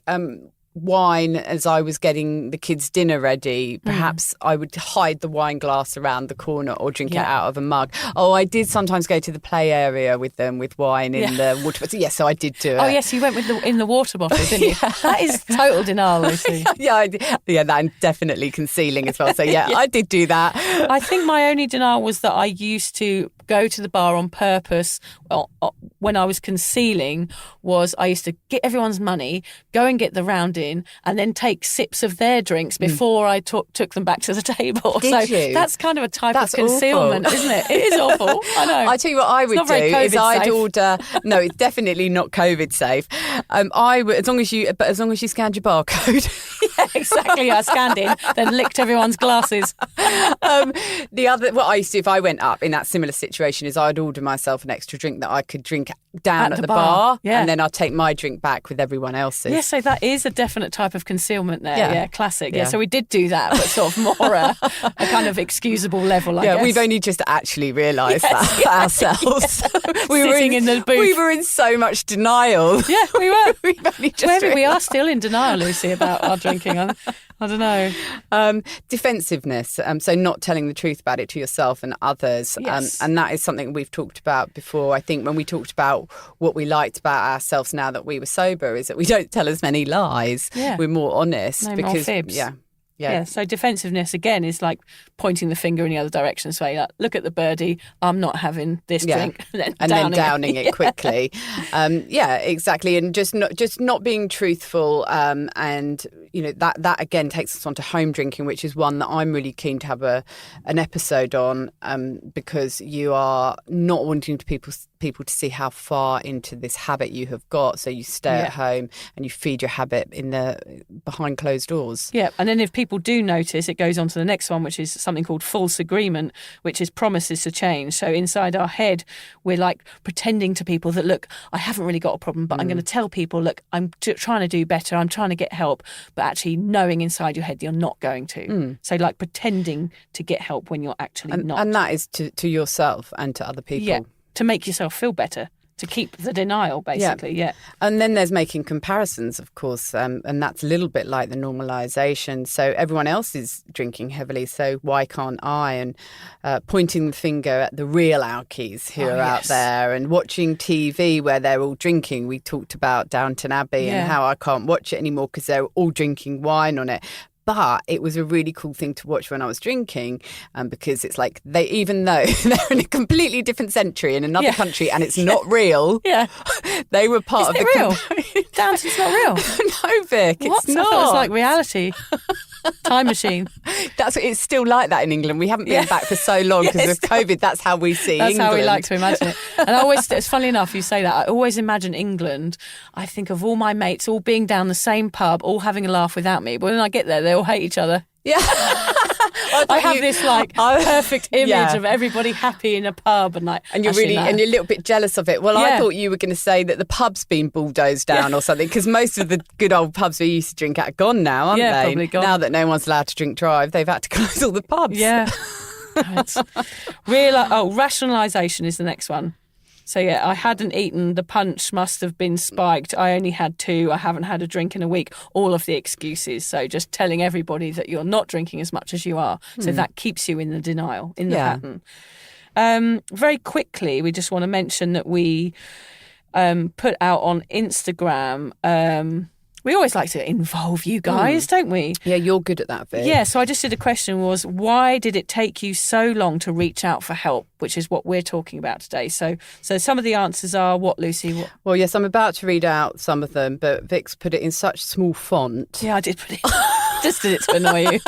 wine as I was getting the kids' dinner ready. Perhaps I would hide the wine glass around the corner or drink it out of a mug. Oh, I did sometimes go to the play area with them with wine in the water bottle. Yes, so I did do it. Oh, yes, you went in the water bottle, didn't you? That is total denial, Lucy. I'm definitely concealing as well. So I did do that. I think my only denial was that I used to go to the bar on purpose when I was concealing. Was I used to get everyone's money, go and get the round in, and then take sips of their drinks before I took them back to the table. Did you? That's kind of a type of concealment, isn't it? It is awful. I know. I tell you what I would do is I'd order. No, it's definitely not COVID safe. I would, as long as you scanned your barcode. Yeah, exactly. I scanned in, then licked everyone's glasses. What I used to do if I went up in that similar situation is I'd order myself an extra drink that I could drink down at the bar, and then I'd take my drink back with everyone else's. Yeah, so that is a definite type of concealment there. Yeah, classic. Yeah, so we did do that, but sort of more a kind of excusable level, I guess. We've only just actually realised that ourselves. We were in the booth. We were in so much denial. Yeah, we were. We've only just Maybe we are still in denial, Lucy, about our drinking. I don't know. Defensiveness, so not telling the truth about it to yourself and others. Yes. And that is something we've talked about before. I think when we talked about what we liked about ourselves now that we were sober is that we don't tell as many lies. Yeah. We're more honest. No because, more fibs. Yeah. Yeah. So defensiveness again is like pointing the finger in the other direction, saying, like, "Look at the birdie. I'm not having this drink," then downing it quickly. Exactly, and just not being truthful. And that again takes us on to home drinking, which is one that I'm really keen to have an episode on, because you are not wanting people to see how far into this habit you have got. So you stay at home and you feed your habit behind closed doors. Yeah, and then if people do notice, it goes on to the next one, which is something called false agreement, which is promises to change. So inside our head, we're like pretending to people that, look, I haven't really got a problem, but I'm going to tell people, look, I'm trying to do better, I'm trying to get help, but actually knowing inside your head that you're not going to. So like pretending to get help when you're actually not. And that is to yourself and to other people. Yeah, to make yourself feel better. To keep the denial, basically, yeah. And then there's making comparisons, of course, and that's a little bit like the normalisation. So everyone else is drinking heavily, so why can't I? And pointing the finger at the real alkies who are out there, and watching TV where they're all drinking. We talked about Downton Abbey and how I can't watch it anymore because they're all drinking wine on it. But it was a really cool thing to watch when I was drinking, because it's like even though they're in a completely different century in another country and it's not real, they were part Isn't of it real? Downton's not real. No, Vic, it's not. I thought it was like reality. Time machine. It's still like that in England. We haven't been back for so long because of COVID. That's how we see England. That's how we like to imagine it. And it's funny enough you say that. I always imagine England. I think of all my mates all being down the same pub, all having a laugh without me. But when I get there, they all hate each other. Yeah. I have this perfect image of everybody happy in a pub and you're a little bit jealous of it. Well, I thought you were going to say that the pub's been bulldozed down or something, because most of the good old pubs we used to drink at are gone now, aren't they? Probably gone. Now that no one's allowed to drink drive, they've had to close all the pubs. Yeah. Rationalisation is the next one. So, I hadn't eaten. The punch must have been spiked. I only had 2. I haven't had a drink in a week. All of the excuses. So just telling everybody that you're not drinking as much as you are. So that keeps you in the denial, in the pattern. Very quickly, we just want to mention that we put out on Instagram... we always like to involve you guys, don't we? Yeah, you're good at that, Vic. Yeah, so I just did a question was, why did it take you so long to reach out for help, which is what we're talking about today. So some of the answers are what, Lucy? Well, yes, I'm about to read out some of them, but Vic's put it in such small font. Yeah, I did put it. Just did it to annoy you.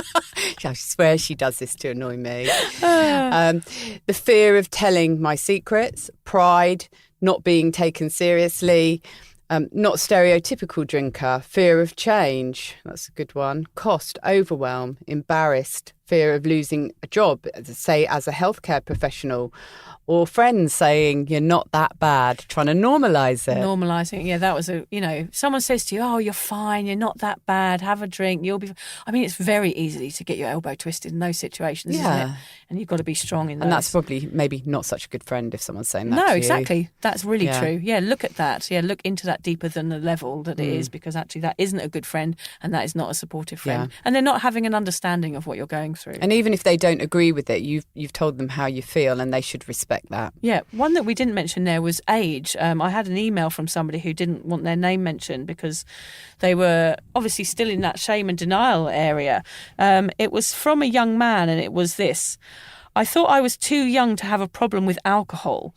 I swear she does this to annoy me. The fear of telling my secrets, pride, not being taken seriously, not stereotypical drinker, fear of change, that's a good one, cost, overwhelm, embarrassed, fear of losing a job, say as a healthcare professional, or friends saying you're not that bad, trying to normalise it. Normalising, yeah, that was someone says to you, oh, you're fine, you're not that bad, have a drink, you'll be... I mean, it's very easy to get your elbow twisted in those situations, isn't it? And you've got to be strong in those. And that's probably maybe not such a good friend if someone's saying that to you. No, exactly. That's really true. Yeah, look at that. Yeah, look into that deeper than the level that it is, because actually that isn't a good friend and that is not a supportive friend. And they're not having an understanding of what you're going through. And even if they don't agree with it, you've told them how you feel and they should respect that. Yeah, one that we didn't mention there was age. I had an email from somebody who didn't want their name mentioned because they were obviously still in that shame and denial area. It was from a young man, and it was this. I thought I was too young to have a problem with alcohol.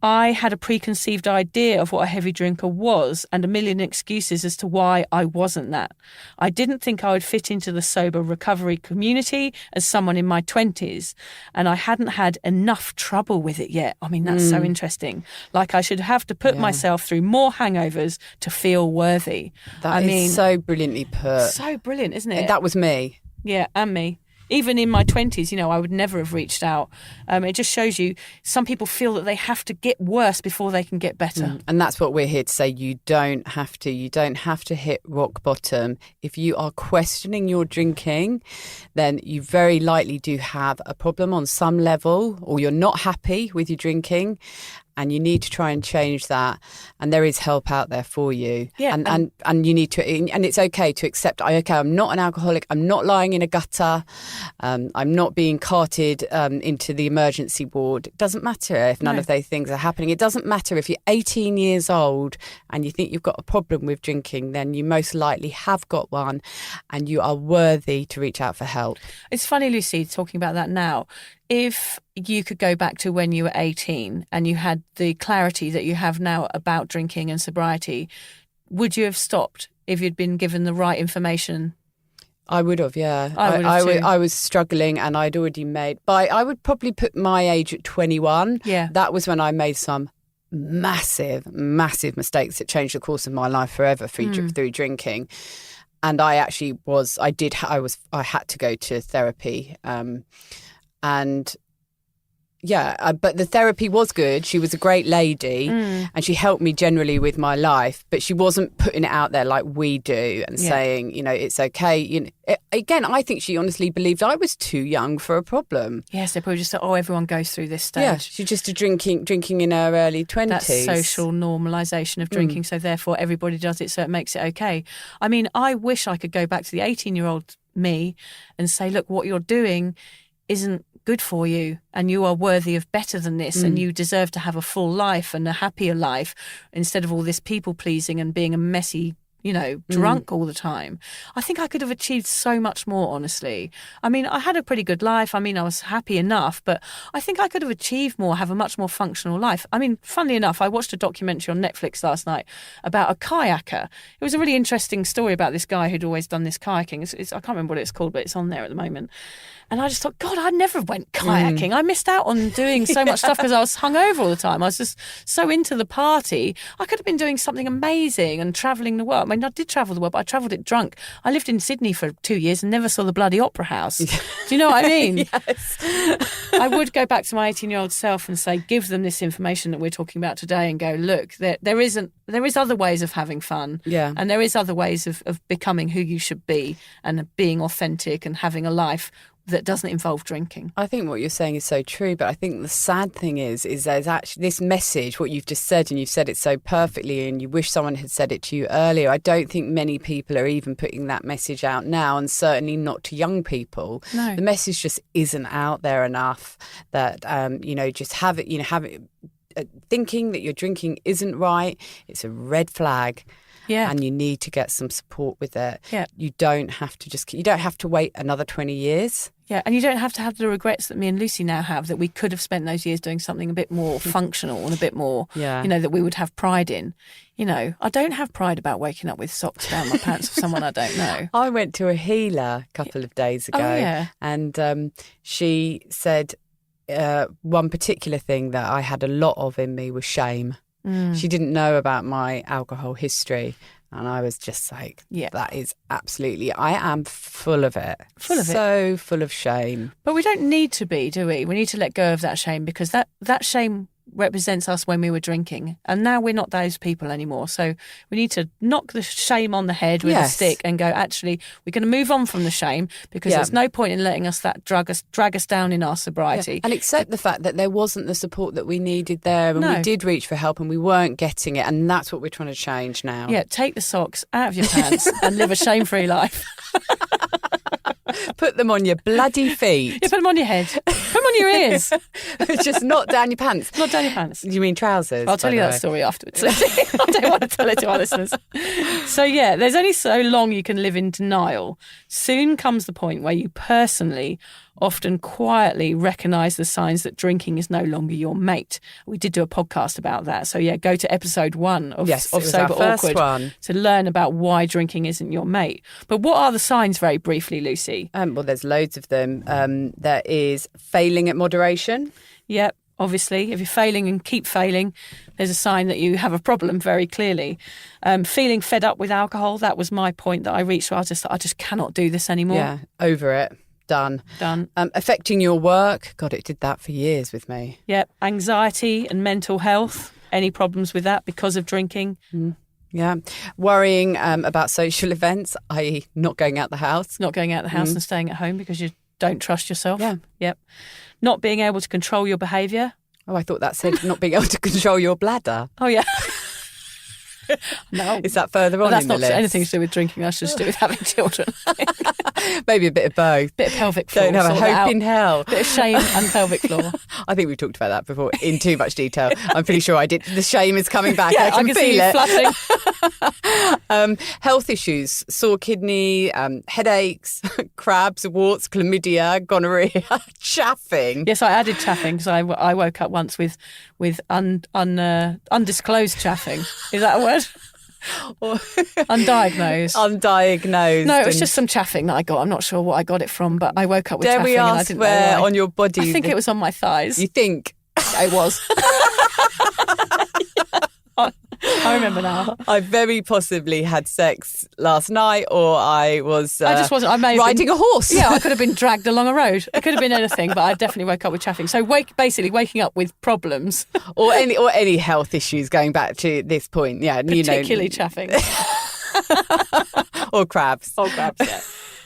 I had a preconceived idea of what a heavy drinker was and a million excuses as to why I wasn't that. I didn't think I would fit into the sober recovery community as someone in my 20s, and I hadn't had enough trouble with it yet. I mean, that's so interesting. Like I should have to put myself through more hangovers to feel worthy. That is so brilliantly put. So brilliant, isn't it? That was me. Yeah, and me. Even in my 20s, I would never have reached out. It just shows you some people feel that they have to get worse before they can get better. And that's what we're here to say. You don't have to. You don't have to hit rock bottom. If you are questioning your drinking, then you very likely do have a problem on some level, or you're not happy with your drinking. and you need to try and change that. And there is help out there for you. Yeah, and you need to, and it's okay to accept, okay, I'm not an alcoholic. I'm not lying in a gutter. I'm not being carted into the emergency ward. It doesn't matter if none of those things are happening. It doesn't matter if you're 18 years old and you think you've got a problem with drinking, then you most likely have got one, and you are worthy to reach out for help. It's funny, Lucy, talking about that now. If you could go back to when you were 18 and you had the clarity that you have now about drinking and sobriety, would you have stopped if you'd been given the right information? I would have, yeah. I was struggling, and I'd already I would probably put my age at 21. Yeah. That was when I made some massive mistakes that changed the course of my life forever through drinking. And I had to go to therapy. But the therapy was good. She was a great lady, and she helped me generally with my life, but she wasn't putting it out there like we do and saying, it's okay. Again, I think she honestly believed I was too young for a problem. Yes, they probably just thought, everyone goes through this stage. Yeah, she's just drinking in her early 20s. That social normalisation of drinking, so therefore everybody does it, so it makes it okay. I mean, I wish I could go back to the 18-year-old me and say, look, what you're doing isn't good for you, and you are worthy of better than this, and you deserve to have a full life and a happier life instead of all this people pleasing and being a messy, drunk all the time. I think I could have achieved so much more, honestly. I mean, I had a pretty good life. I mean, I was happy enough, but I think I could have achieved more, have a much more functional life. I mean, funnily enough, I watched a documentary on Netflix last night about a kayaker. It was a really interesting story about this guy who'd always done this kayaking. I can't remember what it's called, but it's on there at the moment. And I just thought, God, I never went kayaking. I missed out on doing so much stuff because I was hungover all the time. I was just so into the party. I could have been doing something amazing and travelling the world. I mean, I did travel the world, but I travelled it drunk. I lived in Sydney for 2 years and never saw the bloody Opera House. Do you know what I mean? Yes. I would go back to my 18-year-old self and say, give them this information that we're talking about today and go, look, there is other ways of having fun. Yeah. And there is other ways of becoming who you should be and being authentic and having a life that doesn't involve drinking. I think what you're saying is so true, but I think the sad thing is there's actually this message, what you've just said, and you've said it so perfectly, and you wish someone had said it to you earlier. I don't think many people are even putting that message out now, and certainly not to young people. No. The message just isn't out there enough that, just have it, thinking that your drinking isn't right. It's a red flag. Yeah. And you need to get some support with it. Yeah. You don't have to wait another 20 years. Yeah, and you don't have to have the regrets that me and Lucy now have, that we could have spent those years doing something a bit more functional and a bit more, that we would have pride in. I don't have pride about waking up with socks down my pants for someone I don't know. I went to a healer a couple of days ago, and she said one particular thing that I had a lot of in me was shame. She didn't know about my alcohol history. And I was just like, that is absolutely, I am full of it. So full of shame. But we don't need to be, do we? We need to let go of that shame, because that shame represents us when we were drinking. And now we're not those people anymore. So we need to knock the shame on the head with a stick and go, actually, we're going to move on from the shame, because there's no point in letting that drag us down in our sobriety. Yeah. And accept the fact that there wasn't the support that we needed there, and we did reach for help and we weren't getting it. And that's what we're trying to change now. Yeah, take the socks out of your pants and live a shame-free life. Put them on your bloody feet. Yeah, put them on your head. Put them on your ears. Just not down your pants. Not down your pants. You mean trousers? I'll tell you that story afterwards. I don't want to tell it to our listeners. So there's only so long you can live in denial. Soon comes the point where you personally often quietly recognise the signs that drinking is no longer your mate. We did do a podcast about that. So go to episode 1 of Sober Awkward to learn about why drinking isn't your mate. But what are the signs, very briefly, Lucy? Well, there's loads of them. There is failing at moderation. Yep. Obviously, if you're failing and keep failing, there's a sign that you have a problem very clearly. Feeling fed up with alcohol, that was my point that I reached where I just cannot do this anymore. Yeah, over it. Done. Affecting your work. God, it did that for years with me. Yep. Anxiety and mental health. Any problems with that because of drinking? Yeah. Worrying about social events, i.e. not going out the house. Not going out the house and staying at home because you don't trust yourself. Yeah. Yep. Not being able to control your behaviour. Oh, I thought that said not being able to control your bladder. Oh, yeah. No. Is that further on That's in the not list? anything to do with drinking. That's just to do with having children. Maybe a bit of both. Bit of pelvic floor. Don't have a sort it hope out. in hell. Bit of shame and pelvic floor. I think we've talked about that before in too much detail. I'm pretty sure I did. The shame is coming back. Yeah, I can see feel you it. flushing. Health issues, sore kidney, headaches, crabs, warts, chlamydia, gonorrhea, chaffing. Yes, I added chaffing because I woke up once with undisclosed chaffing. Is that a word? Undiagnosed. Undiagnosed. No, it was just some chaffing that I got. I'm not sure what I got it from, but I woke up with Dare chaffing we and I ask didn't where know why. on your body? I think it was on my thighs. You think? It was. I remember now. I very possibly had sex last night, or I was. I just wasn't. I may have riding been, a horse. Yeah, I could have been dragged along a road. It could have been anything, but I definitely woke up with chaffing. So basically waking up with problems, or any health issues going back to this point. Yeah, particularly chaffing or crabs. or crabs.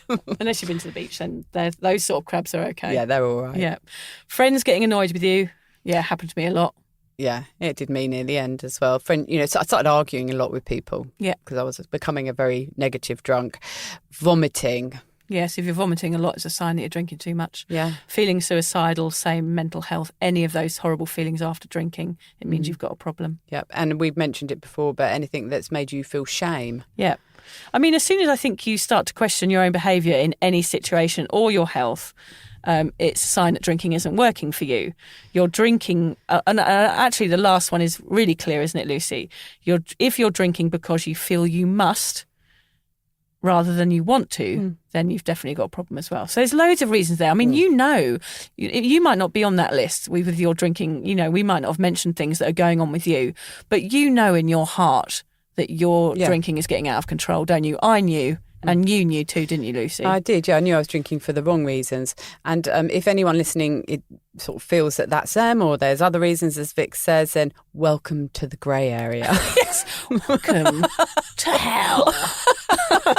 Yeah. Unless you've been to the beach, then those sort of crabs are okay. Yeah, they're all right. Yeah, friends getting annoyed with you. Yeah, happened to me a lot. Yeah, it did me near the end as well. So I started arguing a lot with people. Yeah. Because I was becoming a very negative drunk. Vomiting. Yes, if you're vomiting a lot, it's a sign that you're drinking too much. Yeah. Feeling suicidal, same mental health, any of those horrible feelings after drinking, it means you've got a problem. Yep. And we've mentioned it before, but anything that's made you feel shame. Yeah. I mean, as soon as I think you start to question your own behaviour in any situation or your health, it's a sign that drinking isn't working for you. You're drinking, and actually the last one is really clear, isn't it, Lucy? If you're drinking because you feel you must rather than you want to, then you've definitely got a problem as well. So there's loads of reasons there. I mean, you might not be on that list with your drinking. We might not have mentioned things that are going on with you, but you know in your heart that your drinking is getting out of control, don't you? I knew. And you knew too, didn't you, Lucy? I did, yeah. I knew I was drinking for the wrong reasons. And if anyone listening it sort of feels that that's them or there's other reasons, as Vic says, then welcome to the grey area. Yes, welcome to hell.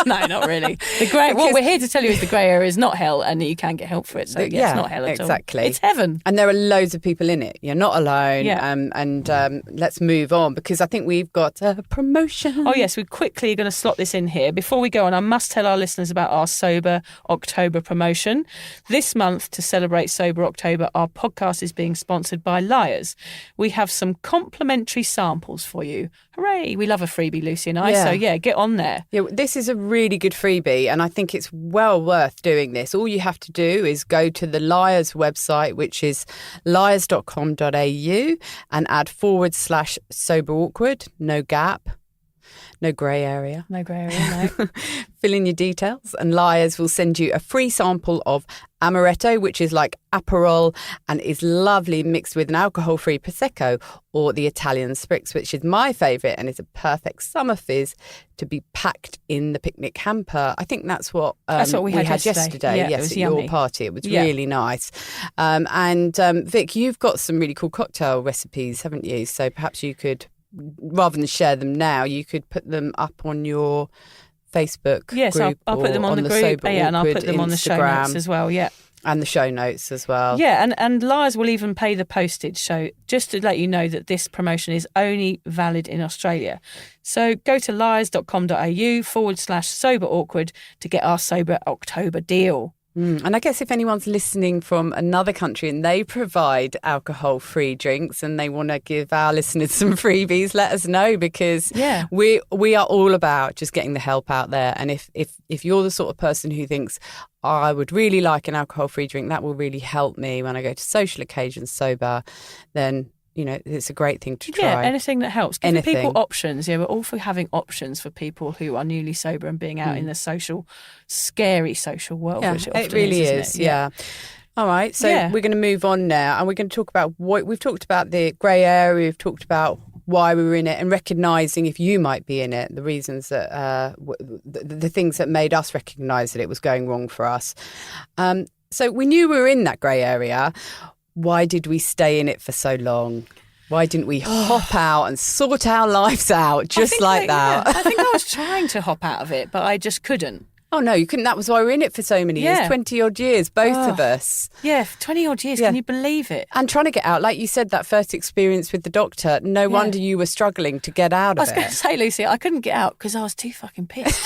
No, not really. What we're here to tell you is the grey area is not hell and that you can get help for it. So it's not hell at all. Exactly. It's heaven. And there are loads of people in it. You're not alone. Yeah. And let's move on because I think we've got a promotion. Oh, yes, we're quickly going to slot this in here. Before we go on, I must tell our listeners about our Sober October promotion. This month, to celebrate Sober October, our podcast is being sponsored by Liars. We have some complimentary samples for you. Hooray! We love a freebie, Lucy and I. Yeah. So, get on there. Yeah, this is a really good freebie and I think it's well worth doing this. All you have to do is go to the Liars website, which is liars.com.au and add /sober awkward, no gap. No grey area. No grey area, no. Fill in your details and Liars will send you a free sample of Amaretto, which is like Aperol and is lovely mixed with an alcohol-free Prosecco or the Italian Spritz, which is my favourite and is a perfect summer fizz to be packed in the picnic hamper. I think that's what we had yesterday. Yeah, yes, it was at yummy. your party. It was really nice. And Vic, you've got some really cool cocktail recipes, haven't you? So perhaps you could, rather than share them now, you could put them up on your Facebook group. I'll put them on the group. Sober And I'll put them on the show Instagram notes as well, and the show notes as well. Yeah, and Liars will even pay the postage. So just to let you know that this promotion is only valid in Australia. So go to liars.com.au/sober awkward to get our Sober October deal. And I guess if anyone's listening from another country and they provide alcohol-free drinks and they want to give our listeners some freebies, let us know because we are all about just getting the help out there. And if you're the sort of person who thinks, I would really like an alcohol-free drink, that will really help me when I go to social occasions sober, then it's a great thing to try. Yeah, anything that helps. Give people options. Yeah, we're all for having options for people who are newly sober and being out in the scary social world, which it often it really is. Yeah. All right, so we're going to move on now and we're going to talk about what we've talked about the grey area, we've talked about why we were in it and recognising if you might be in it, the reasons that, the things that made us recognise that it was going wrong for us. So we knew we were in that grey area. Why did we stay in it for so long? Why didn't we hop out and sort our lives out just like that? Yeah, I think I was trying to hop out of it, but I just couldn't. Oh, no, you couldn't. That was why we were in it for so many years, 20-odd years, both of us. Yeah, for 20-odd years. Can you believe it? And trying to get out. Like you said, that first experience with the doctor, no wonder you were struggling to get out of it. I was going to say, Lucy, I couldn't get out because I was too fucking pissed.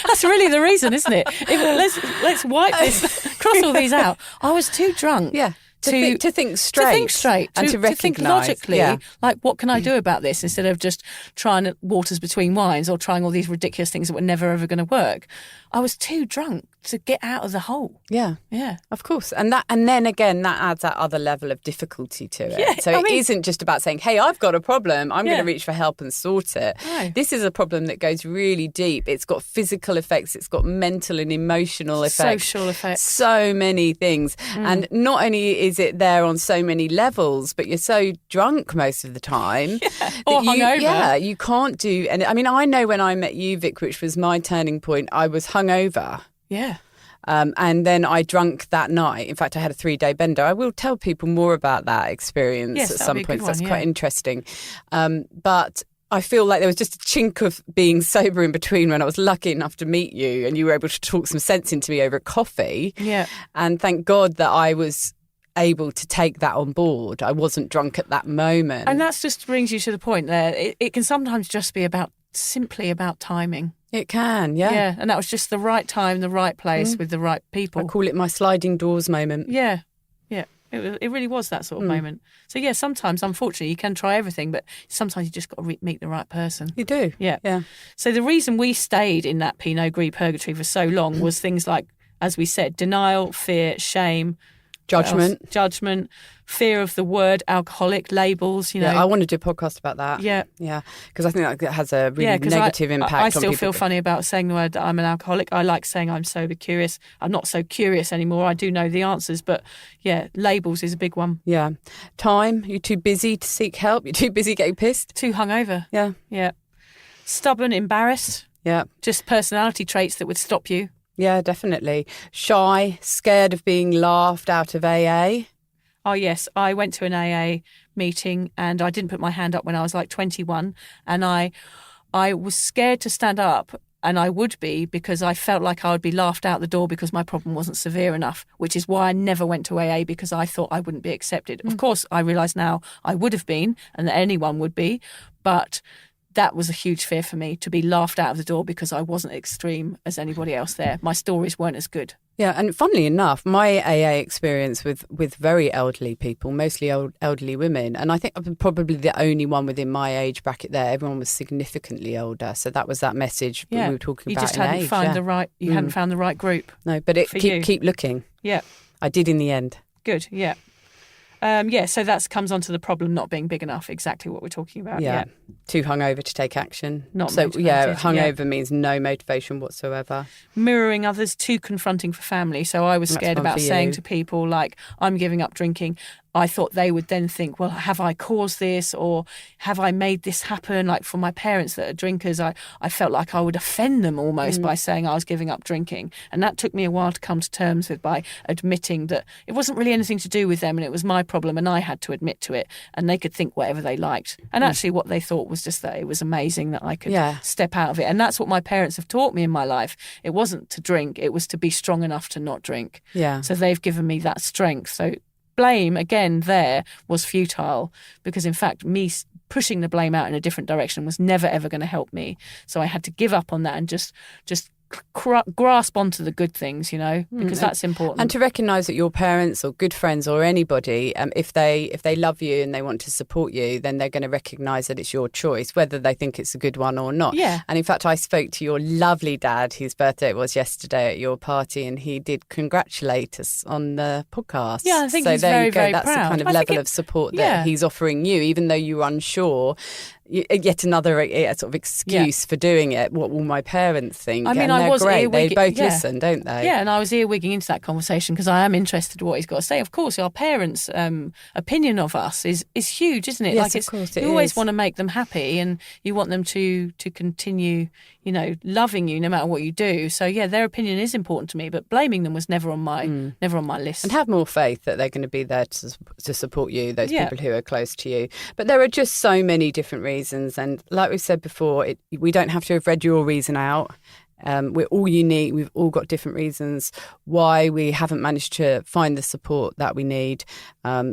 That's really the reason, isn't it? Let's wipe this, cross all these out. I was too drunk. Yeah. To think straight. And to recognise. To think logically, like, what can I do about this, instead of just trying waters between wines or trying all these ridiculous things that were never, ever going to work. I was too drunk to get out of the hole. Yeah. Yeah. Of course. And then again, that adds that other level of difficulty to it. Yeah, so it isn't just about saying, hey, I've got a problem, I'm going to reach for help and sort it. No. This is a problem that goes really deep. It's got physical effects, it's got mental and emotional effects. Social effects. So many things. And not only is it there on so many levels, but you're so drunk most of the time. Or hungover. Yeah, you can't do... And I mean, I know when I met you, Vic, which was my turning point, I was hungover. Yeah. And then I drunk that night. In fact, I had a 3-day bender. I will tell people more about that experience at some point. That's quite interesting. But I feel like there was just a chink of being sober in between when I was lucky enough to meet you and you were able to talk some sense into me over coffee. Yeah. And thank God that I was able to take that on board. I wasn't drunk at that moment. And that just brings you to the point there. It can sometimes just be simply about timing. It can, yeah. Yeah, and that was just the right time, the right place with the right people. I call it my sliding doors moment. Yeah, yeah. It really was that sort of moment. So, yeah, sometimes, unfortunately, you can try everything, but sometimes you just got to meet the right person. You do. Yeah. So the reason we stayed in that Pinot Gris Purgatory for so long was things like, as we said, denial, fear, shame, judgment, fear of the word alcoholic, labels, you know. Yeah, I want to do a podcast about that. Yeah. Yeah, because I think that has a really negative impact on people. I still feel funny about saying the word that I'm an alcoholic. I like saying I'm sober curious. I'm not so curious anymore. I do know the answers, but yeah, labels is a big one. Yeah. Time, you're too busy to seek help. You're too busy getting pissed. Too hungover. Yeah. Yeah. Stubborn, embarrassed. Yeah. Just personality traits that would stop you. Yeah, definitely. Shy, scared of being laughed out of AA. Oh, yes. I went to an AA meeting and I didn't put my hand up when I was like 21. And I was scared to stand up, and I would be, because I felt like I would be laughed out the door because my problem wasn't severe enough, which is why I never went to AA, because I thought I wouldn't be accepted. Of course, I realise now I would have been and that anyone would be, but that was a huge fear for me, to be laughed out of the door because I wasn't extreme as anybody else there. My stories weren't as good. Yeah, and funnily enough, my AA experience with very elderly people, mostly elderly women, and I think I'm probably the only one within my age bracket there. Everyone was significantly older, so that was that message we were talking about. You just hadn't found hadn't found the right group. No, but keep looking. Yeah, I did in the end. Good. Yeah. So that comes on to the problem not being big enough, exactly what we're talking about. Yeah. Too hungover to take action. Not so, motivated. Hungover means no motivation whatsoever. Mirroring others, too confronting for family. So I was scared about saying to people, like, I'm giving up drinking. I thought they would then think, well, have I caused this, or have I made this happen? Like, for my parents that are drinkers, I felt like I would offend them almost by saying I was giving up drinking. And that took me a while to come to terms with, by admitting that it wasn't really anything to do with them and it was my problem, and I had to admit to it, and they could think whatever they liked. And actually what they thought was just that it was amazing that I could step out of it. And that's what my parents have taught me in my life. It wasn't to drink, it was to be strong enough to not drink. Yeah. So they've given me that strength. So blame, again, there was futile, because in fact me pushing the blame out in a different direction was never ever going to help me. So I had to give up on that and just grasp onto the good things, you know, because that's important. And to recognise that your parents or good friends or anybody, if they love you and they want to support you, then they're going to recognise that it's your choice, whether they think it's a good one or not. Yeah. And in fact, I spoke to your lovely dad, whose birthday it was yesterday, at your party, and he did congratulate us on the podcast. Yeah, I think so he's there very, you go. very That's proud. the kind of level of support that he's offering you, even though you were unsure. Yet another sort of excuse for doing it. What will my parents think? I mean, and I they're was great. They both listen, don't they? Yeah, and I was earwigging into that conversation because I am interested in what he's got to say. Of course, our parents' opinion of us is huge, isn't it? Yes, like, of course it you always is. want to make them happy, and you want them to continue, you know, loving you no matter what you do. So yeah, their opinion is important to me, but blaming them was never on my list. And have more faith that they're going to be there to support you, those people who are close to you. But there are just so many different reasons, and like we've said before, we don't have to have read your reason out. We're all unique. We've all got different reasons why we haven't managed to find the support that we need.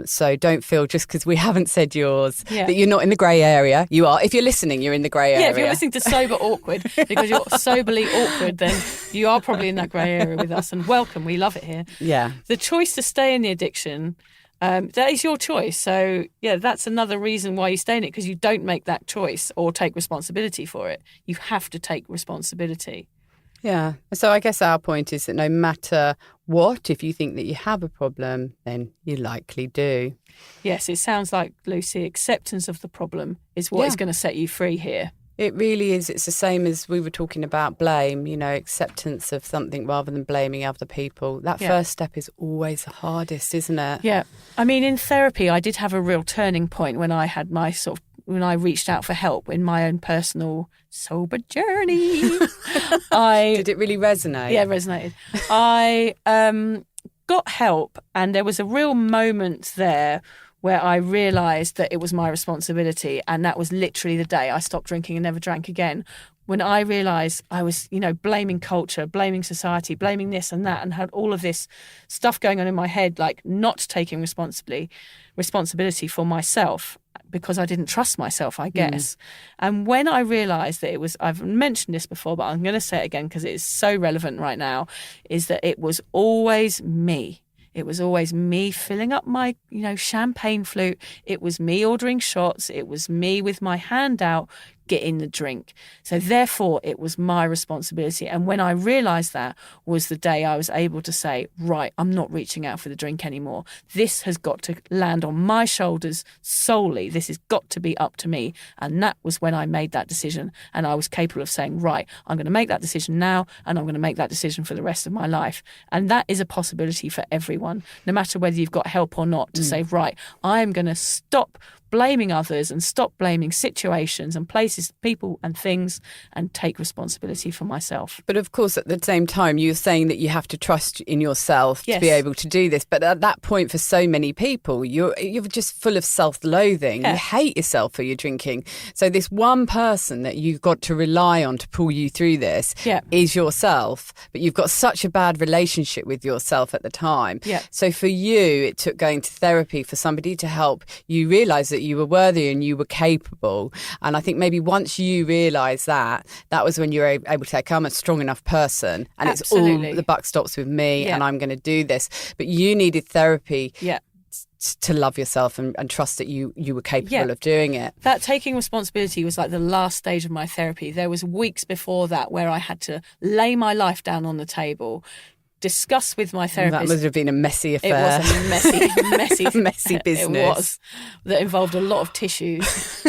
So don't feel just because we haven't said yours that you're not in the grey area. You are. If you're listening, you're in the grey area. Yeah, if you're listening to Sober Awkward because you're soberly awkward, then you are probably in that grey area with us. And welcome, we love it here. Yeah. The choice to stay in the addiction, that is your choice. So, that's another reason why you stay in it, because you don't make that choice or take responsibility for it. You have to take responsibility. Yeah. So I guess our point is that no matter what, if you think that you have a problem, then you likely do. Yes, it sounds like, Lucy, acceptance of the problem is what is going to set you free here. It really is. It's the same as we were talking about blame, acceptance of something rather than blaming other people. That first step is always the hardest, isn't it? Yeah. I mean, in therapy, I did have a real turning point when I had my when I reached out for help in my own personal sober journey. Did it really resonate? Yeah, it resonated. I got help, and there was a real moment there where I realised that it was my responsibility, and that was literally the day I stopped drinking and never drank again. When I realised I was, blaming culture, blaming society, blaming this and that, and had all of this stuff going on in my head, like not taking responsibility for myself because I didn't trust myself, I guess. And when I realised that it was, I've mentioned this before, but I'm going to say it again because it is so relevant right now, is that it was always me. It was always me filling up my, champagne flute. It was me ordering shots. It was me with my hand out getting the drink. So therefore, it was my responsibility. And when I realised that was the day I was able to say, right, I'm not reaching out for the drink anymore. This has got to land on my shoulders solely. This has got to be up to me. And that was when I made that decision. And I was capable of saying, right, I'm going to make that decision now, and I'm going to make that decision for the rest of my life. And that is a possibility for everyone, no matter whether you've got help or not, to say, right, I am going to stop blaming others and stop blaming situations and places, people and things, and take responsibility for myself. But of course, at the same time, you're saying that you have to trust in yourself to be able to do this. But at that point, for so many people, you're just full of self-loathing. You hate yourself for your drinking. So this one person that you've got to rely on to pull you through this is yourself. But you've got such a bad relationship with yourself at the time. So for you, it took going to therapy for somebody to help you realise that you were worthy and you were capable. And I think maybe once you realise that was when you were able to say, I'm a strong enough person, and Absolutely. it's all, the buck stops with me, and I'm going to do this. But you needed therapy to love yourself and trust that you were capable of doing it. That taking responsibility was like the last stage of my therapy. There was weeks before that where I had to lay my life down on the table, discuss with my therapist. That must have been a messy affair. It was a messy messy business. It was. That involved a lot of tissues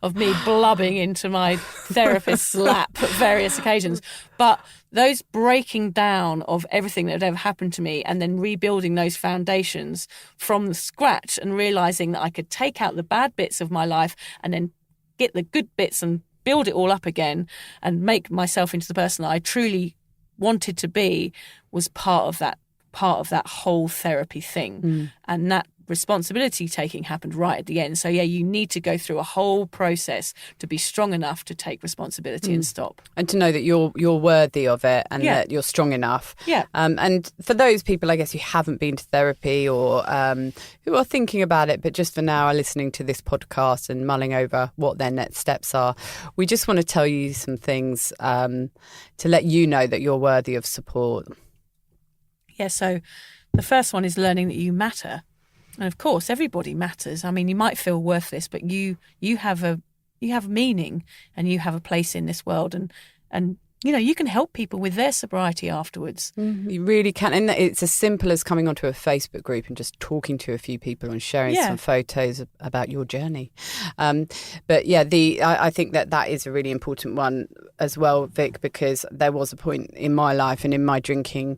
of me blubbing into my therapist's lap at various occasions. But those breaking down of everything that had ever happened to me and then rebuilding those foundations from the scratch and realising that I could take out the bad bits of my life and then get the good bits and build it all up again and make myself into the person that I truly wanted to be, was part of that whole therapy thing. And that responsibility taking happened right at the end. So you need to go through a whole process to be strong enough to take responsibility and stop, and to know that you're worthy of it, and that you're strong enough. And for those people, I guess, who haven't been to therapy or who are thinking about it, but just for now are listening to this podcast and mulling over what their next steps are, we just want to tell you some things to let you know that you're worthy of support. So the first one is learning that you matter. And of course, everybody matters. I mean, you might feel worthless, but you have meaning, and you have a place in this world, and you can help people with their sobriety afterwards. You really can. And it's as simple as coming onto a Facebook group and just talking to a few people and sharing some photos about your journey. But I think that is a really important one as well, Vic, because there was a point in my life and in my drinking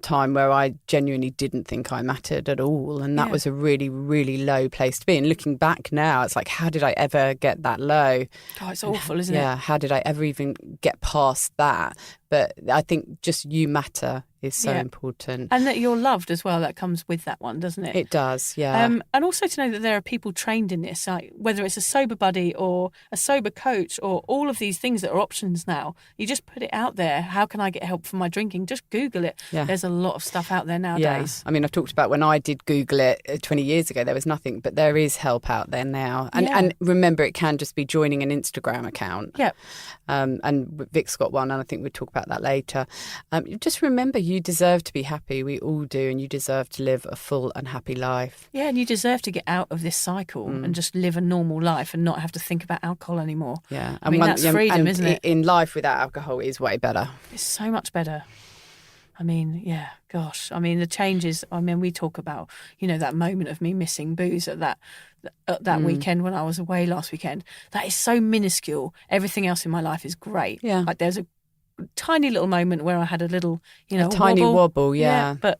time where I genuinely didn't think I mattered at all, and that was a really, really low place to be. And looking back now, it's like, how did I ever get that low? Oh, it's awful, isn't it? Yeah, how did I ever even get past that? But I think just you matter is so important. And that you're loved as well. That comes with that one, doesn't it? It does, yeah. And also to know that there are people trained in this, like whether it's a sober buddy or a sober coach or all of these things that are options now. You just put it out there. How can I get help for my drinking? Just Google it. Yeah. There's a lot of stuff out there nowadays. I mean, I've talked about when I did Google it 20 years ago, there was nothing, but there is help out there now. And remember, it can just be joining an Instagram account. Yeah. And Vic's got one, and I think we'll talk about that later. Just remember, you deserve to be happy. We all do, and you deserve to live a full and happy life. Yeah, and you deserve to get out of this cycle and just live a normal life and not have to think about alcohol anymore. Yeah. I mean, that's freedom, isn't it? In life without alcohol is way better. It's so much better. I mean, yeah, gosh. I mean, the changes, I mean, we talk about, that moment of me missing booze at that weekend when I was away last weekend. That is so minuscule. Everything else in my life is great. Yeah. Like there's a tiny little moment where I had a little, a tiny wobble, yeah. But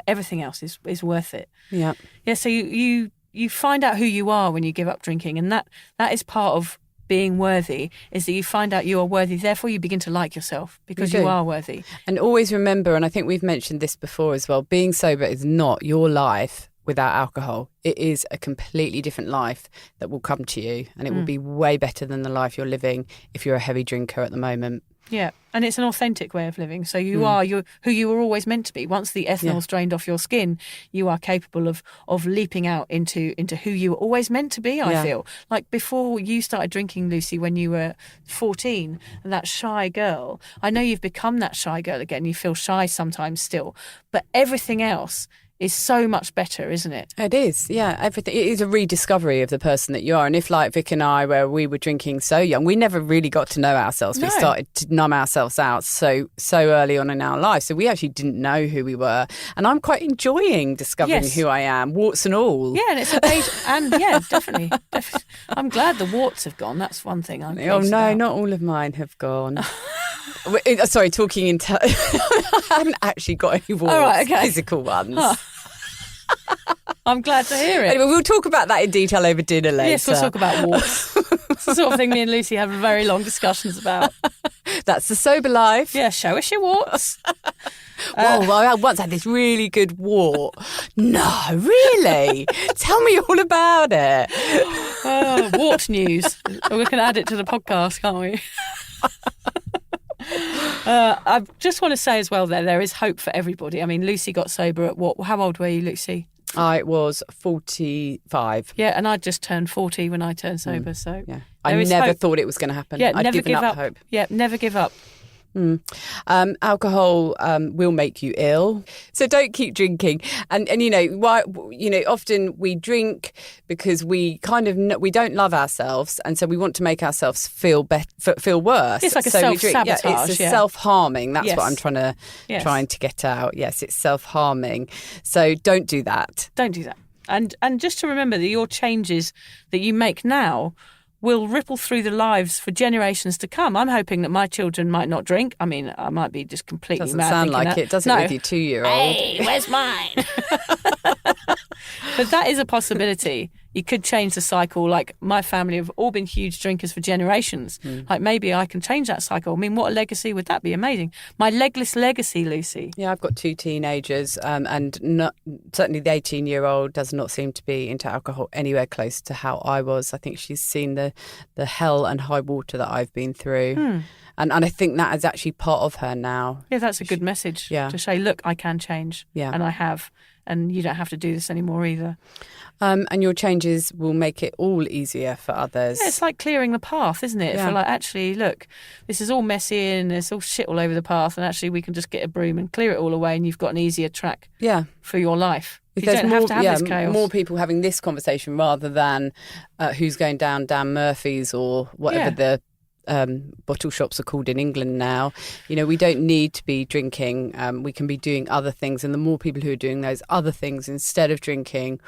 everything else is worth it. Yeah. Yeah, so you find out who you are when you give up drinking, and that is part of being worthy, is that you find out you are worthy, therefore you begin to like yourself because you are worthy. And always remember, and I think we've mentioned this before as well, being sober is not your life without alcohol. It is a completely different life that will come to you, and it will be way better than the life you're living if you're a heavy drinker at the moment. Yeah, and it's an authentic way of living. So you are who you were always meant to be. Once the ethanol's drained off your skin, you are capable of leaping out into who you were always meant to be, I feel. Like before you started drinking, Lucy, when you were 14, that shy girl, I know you've become that shy girl again. You feel shy sometimes still. But everything else is so much better, isn't it? It is, yeah. Everything. It is a rediscovery of the person that you are. And if, like Vic and I, where we were drinking so young, we never really got to know ourselves. No. We started to numb ourselves out so early on in our life. So we actually didn't know who we were. And I'm quite enjoying discovering who I am, warts and all. Yeah, and it's a page, and yeah, definitely. I'm glad the warts have gone. That's one thing I'm pleased about. Not all of mine have gone. Sorry, talking in... I haven't actually got any warts, right, okay. physical ones. Oh. I'm glad to hear it. Anyway, we'll talk about that in detail over dinner later. Yes, we'll talk about warts. It's the sort of thing me and Lucy have very long discussions about. That's the sober life. Yeah, show us your warts. I once had this really good wart. No, really? Tell me all about it. Wart news. We can add it to the podcast, can't we? I just want to say as well there is hope for everybody. I mean, Lucy got sober at what? How old were you, Lucy? I was 45. Yeah, and I just turned 40 when I turned sober. So yeah, I never thought it was going to happen. Yeah, I'd never given give up up hope. Yeah, never give up. Alcohol will make you ill, so don't keep drinking. And often we drink because we kind of we don't love ourselves, and so we want to make ourselves feel worse. It's like a so self-sabotage. Yeah, it's self-harming. That's Yes. what I'm trying to get out. Yes, it's self-harming. So don't do that. Don't do that. And just to remember that your changes that you make now will ripple through the lives for generations to come. I'm hoping that my children might not drink. I mean, I might be just completely Doesn't mad. sound thinking like that. it, does it, with your 2-year-old? Hey, where's mine? But that is a possibility. You could change the cycle. Like my family have all been huge drinkers for generations. Like maybe I can change that cycle. I mean, what a legacy would that be? Amazing. My legless legacy, Lucy. Yeah, I've got 2 teenagers, and certainly the 18-year-old does not seem to be into alcohol anywhere close to how I was. I think she's seen the hell and high water that I've been through. And I think that is actually part of her now. Yeah, that's a good message. Yeah. To say, look, I can change. Yeah. And I have. And you don't have to do this anymore either. And your changes will make it all easier for others. Yeah, it's like clearing the path, isn't it? Yeah. For like, actually, look, this is all messy and there's all shit all over the path, and actually we can just get a broom and clear it all away, and you've got an easier track for your life. If you don't have to have this chaos. More people having this conversation rather than who's going down Dan Murphy's or whatever the bottle shops are called in England now. We don't need to be drinking. We can be doing other things, and the more people who are doing those other things instead of drinking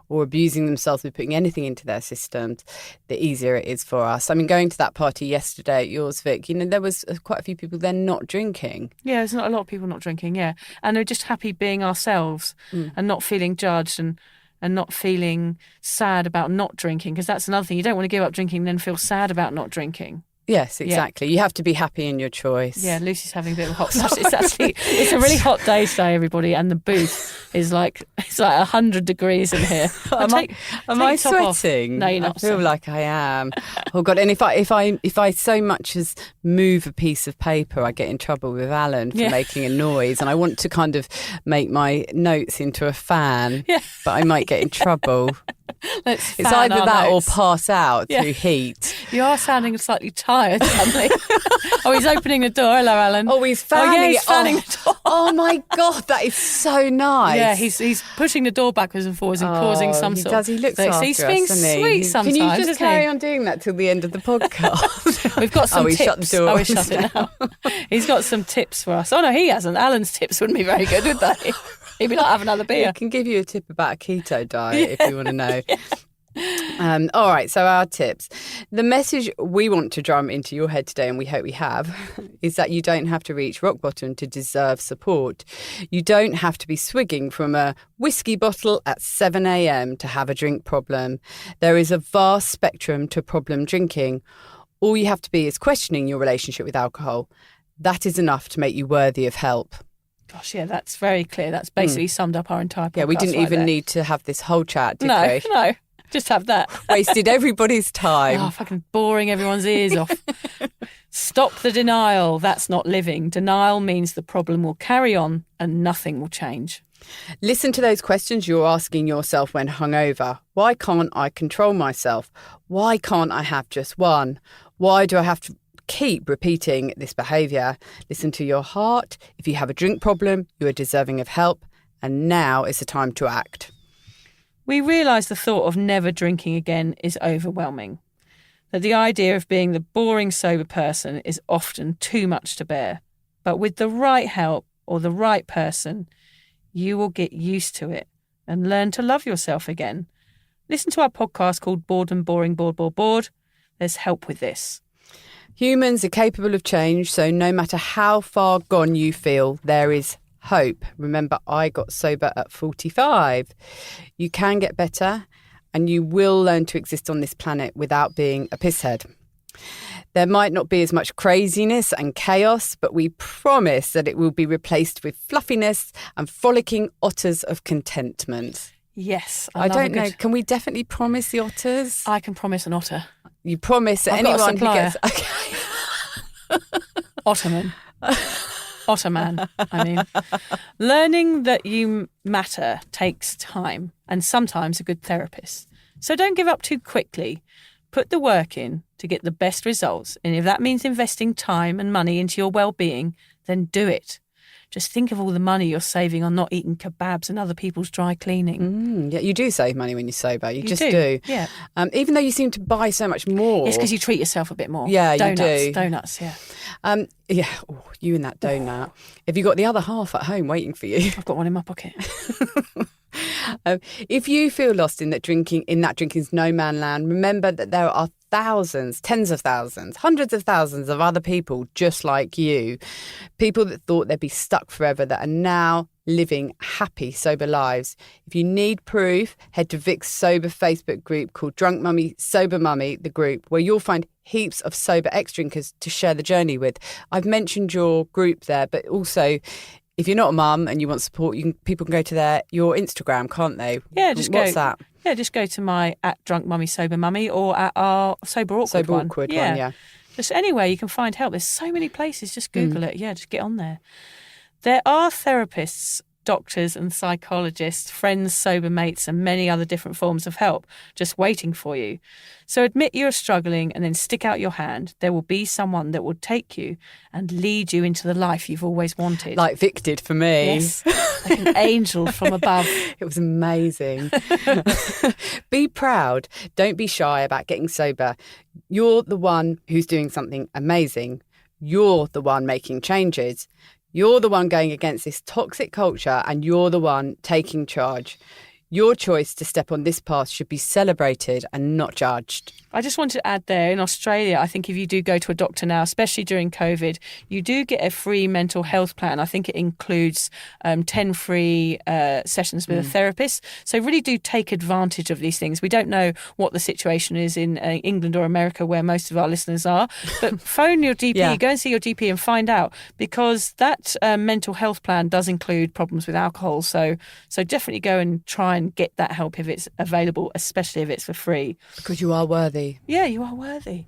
or abusing themselves with putting anything into their systems, the easier it is for us. I mean, going to that party yesterday at yours, Vic, there was quite a few people there not drinking. Yeah, there's not a lot of people not drinking, yeah. And they're just happy being ourselves and not feeling judged and not feeling sad about not drinking, because that's another thing. You don't want to give up drinking and then feel sad about not drinking. Yes, exactly. You have to be happy in your choice. Yeah, Lucy's having a bit of a hot flush. It's a really hot day today, everybody, and the booth is like 100 degrees in here. Am I sweating? No, you're not. I feel like I am. Oh God! And if I so much as move a piece of paper, I get in trouble with Alan for making a noise, and I want to kind of make my notes into a fan, but I might get in trouble. It's either that or pass out through heat. You are sounding slightly tired suddenly. Oh, he's opening the door. Hello, Alan. Oh, he's fanning yeah, he's fanning the door. Oh my God, that is so nice. Yeah, he's pushing the door backwards and forwards and causing some sort of... He looks after he's being us, doesn't he? sweet sometimes. Can you just carry on doing that till the end of the podcast? We've got some he tips. shut the door. Oh, he shut it now. He's got some tips for us. Oh, no, he hasn't. Alan's tips wouldn't be very good, would they? He'd be like, have another beer. I can give you a tip about a keto diet if you want to know. All right, so our tips. The message we want to drum into your head today, and we hope we have, is that you don't have to reach rock bottom to deserve support. You don't have to be swigging from a whiskey bottle at 7 a.m. to have a drink problem. There is a vast spectrum to problem drinking. All you have to be is questioning your relationship with alcohol. That is enough to make you worthy of help. Gosh, yeah, that's very clear. That's basically summed up our entire podcast. Yeah, we didn't right even there. need to have this whole chat, did we? No. Just have that. Wasted everybody's time. Oh, fucking boring everyone's ears off. Stop the denial. That's not living. Denial means the problem will carry on and nothing will change. Listen to those questions you're asking yourself when hungover. Why can't I control myself? Why can't I have just one? Why do I have to keep repeating this behaviour? Listen to your heart. If you have a drink problem, you are deserving of help. And now is the time to act. We realise the thought of never drinking again is overwhelming. That the idea of being the boring sober person is often too much to bear. But with the right help or the right person, you will get used to it and learn to love yourself again. Listen to our podcast called Bored and Boring, Bored, Bored, Bored. There's help with this. Humans are capable of change, so no matter how far gone you feel, there is hope. Remember, I got sober at 45. You can get better and you will learn to exist on this planet without being a pisshead. There might not be as much craziness and chaos, but we promise that it will be replaced with fluffiness and frolicking otters of contentment. Yes. I don't know. Can we definitely promise the otters? I can promise an otter. You promise that anyone who gets... Okay. Otterman. Otterman, I mean. Learning that you matter takes time and sometimes a good therapist. So don't give up too quickly. Put the work in to get the best results. And if that means investing time and money into your well-being, then do it. Just think of all the money you're saving on not eating kebabs and other people's dry cleaning. Yeah, you do save money when you're sober. You just do. do. Yeah. Even though you seem to buy so much more. It's because you treat yourself a bit more. Yeah, donuts, you do. Donuts, yeah. Yeah. Oh, you and that donut. Have you got the other half at home waiting for you? I've got one in my pocket. If you feel lost in that drinking's no man land, remember that there are thousands, tens of thousands, hundreds of thousands of other people just like you. People that thought they'd be stuck forever that are now living happy, sober lives. If you need proof, head to Vic's sober Facebook group called Drunk Mummy, Sober Mummy, the group, where you'll find heaps of sober ex-drinkers to share the journey with. I've mentioned your group there, but also if you're not a mum and you want support, people can go to your Instagram, can't they? Yeah, What's that? Yeah, just go to my @DrunkMummySoberMummy or at our Sober Awkward one. Yeah. Just anywhere you can find help. There's so many places. Just Google it. Yeah, just get on there. There are therapists, doctors and psychologists, friends, sober mates and many other different forms of help just waiting for you. So admit you're struggling and then stick out your hand. There will be someone that will take you and lead you into the life you've always wanted. Like Vic did for me. Yes, like an angel from above. It was amazing. Be proud. Don't be shy about getting sober. You're the one who's doing something amazing. You're the one making changes. You're the one going against this toxic culture and you're the one taking charge. Your choice to step on this path should be celebrated and not judged. I just wanted to add there, in Australia, I think if you do go to a doctor now, especially during COVID, you do get a free mental health plan. I think it includes 10 free sessions with a therapist. So really do take advantage of these things. We don't know what the situation is in England or America, where most of our listeners are, but phone your GP, go and see your GP and find out, because that mental health plan does include problems with alcohol. So definitely go and try and get that help if it's available, especially if it's for free. Because you are worthy. Yeah, you are worthy.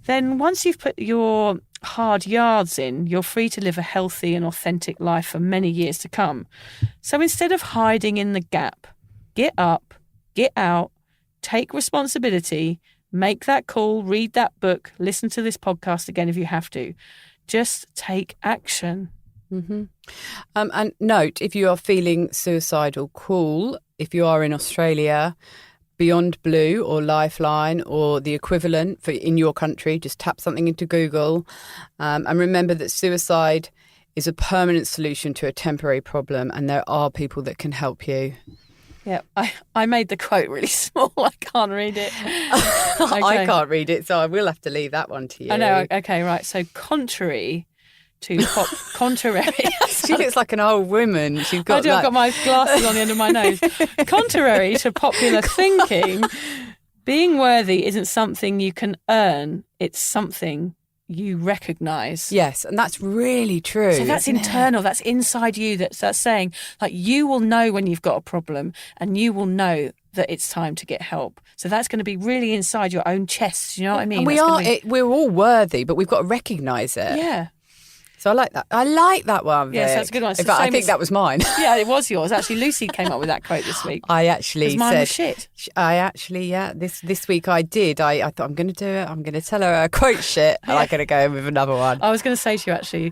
Then once you've put your hard yards in, you're free to live a healthy and authentic life for many years to come. So instead of hiding in the gap, get up, get out, take responsibility, make that call, read that book, listen to this podcast again if you have to. Just take action. Mm-hmm. And note, if you are feeling suicidal, call, if you are in Australia, Beyond Blue or Lifeline or the equivalent for in your country. Just tap something into Google. And remember that suicide is a permanent solution to a temporary problem, and there are people that can help you. Yeah, I made the quote really small. I can't read it. Okay. I can't read it, so I will have to leave that one to you. I know. Okay, right. So contrary to contrary. She looks like an old woman. I've got my glasses on the end of my nose. Contrary to popular thinking, being worthy isn't something you can earn. It's something you recognise. Yes, and that's really true. So that's internal. That's inside you. That's saying, like, you will know when you've got a problem, and you will know that it's time to get help. So that's going to be really inside your own chest. You know what I mean? And we're all worthy, but we've got to recognise it. Yeah. So I like that. I like that one, Vic. Yes, that's a good one. In fact, I think that was mine. Yeah, it was yours. Actually, Lucy came up with that quote this week. I actually mine said, was shit. This week I did. I thought, I'm going to do it. I'm going to tell her a quote shit, and I'm going to go with another one. I was going to say to you, actually,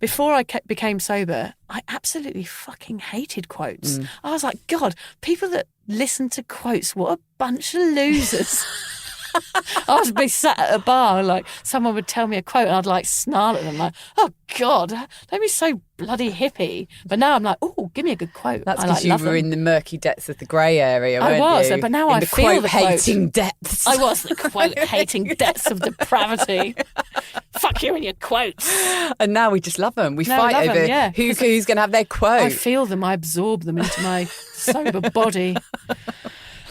before I became sober, I absolutely fucking hated quotes. I was like, God, people that listen to quotes, what a bunch of losers. I would be sat at a bar and like someone would tell me a quote and I'd like snarl at them like, oh God, don't be so bloody hippie. But now I'm like, oh, give me a good quote. That's because you were in the murky depths of the grey area, weren't I was, you? but now I feel the quote-hating depths. I was the quote-hating depths of depravity. Fuck you and your quotes. And now we just love them. We fight over who's going to have their quote. I feel them. I absorb them into my sober body.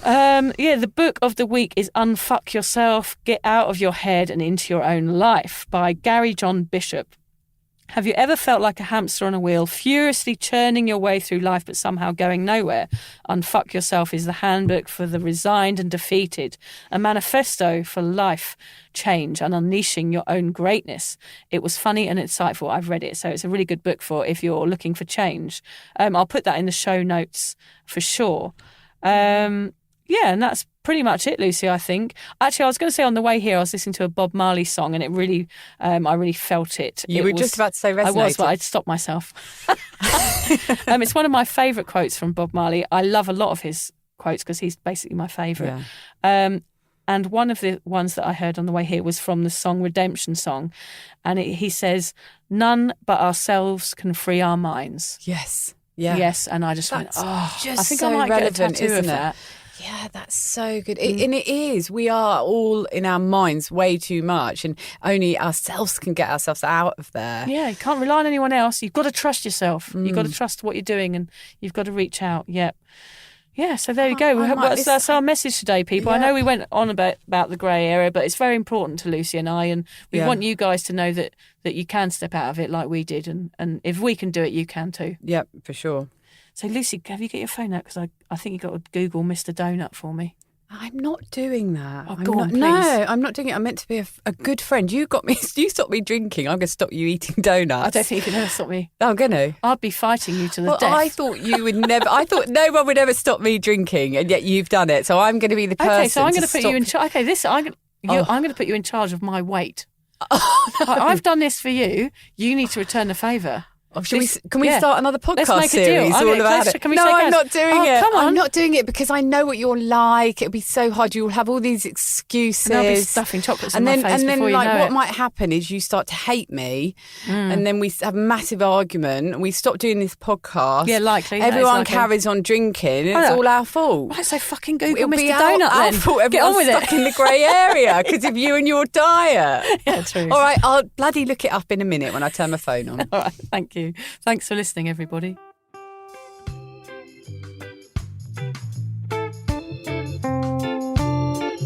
The book of the week is Unfuck Yourself, Get Out of Your Head and Into Your Own Life by Gary John Bishop. Have you ever felt like a hamster on a wheel, furiously churning your way through life but somehow going nowhere? Unfuck Yourself is the handbook for the resigned and defeated, a manifesto for life change and unleashing your own greatness. It was funny and insightful. I've read it, so it's a really good book for if you're looking for change. I'll put that in the show notes for sure. And that's pretty much it, Lucy, I think. Actually, I was going to say on the way here, I was listening to a Bob Marley song and it really, I really felt it. You were just about to say resonated. I was, but I'd stopped myself. It's one of my favourite quotes from Bob Marley. I love a lot of his quotes because he's basically my favourite. Yeah. And one of the ones that I heard on the way here was from the song Redemption Song. And he says, none but ourselves can free our minds. Yes. Yeah. Yes. And I just went, I think so I might relevant, get a tattoo of that. Yeah, that's so good. And it is. We are all in our minds way too much, and only ourselves can get ourselves out of there. Yeah, you can't rely on anyone else. You've got to trust yourself. You've got to trust what you're doing, and you've got to reach out. Yep. Yeah, so there you go. That's our message today, people. Yeah. I know we went on about the grey area, but it's very important to Lucy and I, and we want you guys to know that you can step out of it like we did, and if we can do it, you can too. Yep, for sure. So, Lucy, have you got your phone out? Because I think you've got to Google Mr. Donut for me. I'm not doing that. Oh, go on, please. No, I'm not doing it. I'm meant to be a good friend. You stopped me drinking. I'm going to stop you eating donuts. I don't think you can ever stop me. I'm going to. I'd be fighting you to the death. I thought you would never. I thought no one would ever stop me drinking, and yet you've done it. So I'm going to be the person. Okay, so I'm going to put you in charge. Okay, I'm going to put you in charge of my weight. Oh, no. I've done this for you. You need to return the favour. Can we start another Let's podcast make a deal. series all about it? Can we No, shake I'm hands? not doing it. Come on. I'm not doing it because I know what you're like. It'll be so hard. You'll have all these excuses. And I'll be stuffing chocolates in and my then, face and then, before you like, know what it. might happen is you start to hate me, and then we have a massive argument, and we stop doing this podcast. Yeah, likely. That is Everyone likely. carries on drinking. It's know. all our fault. Right, so fucking Google It'll Mr. be Donut our then. fault. Get on Everyone's with stuck it. in the grey area because of you and your diet. Yeah, true. All right, I'll bloody look it up in a minute when I turn my phone on. All right, thank you. Thanks for listening, everybody.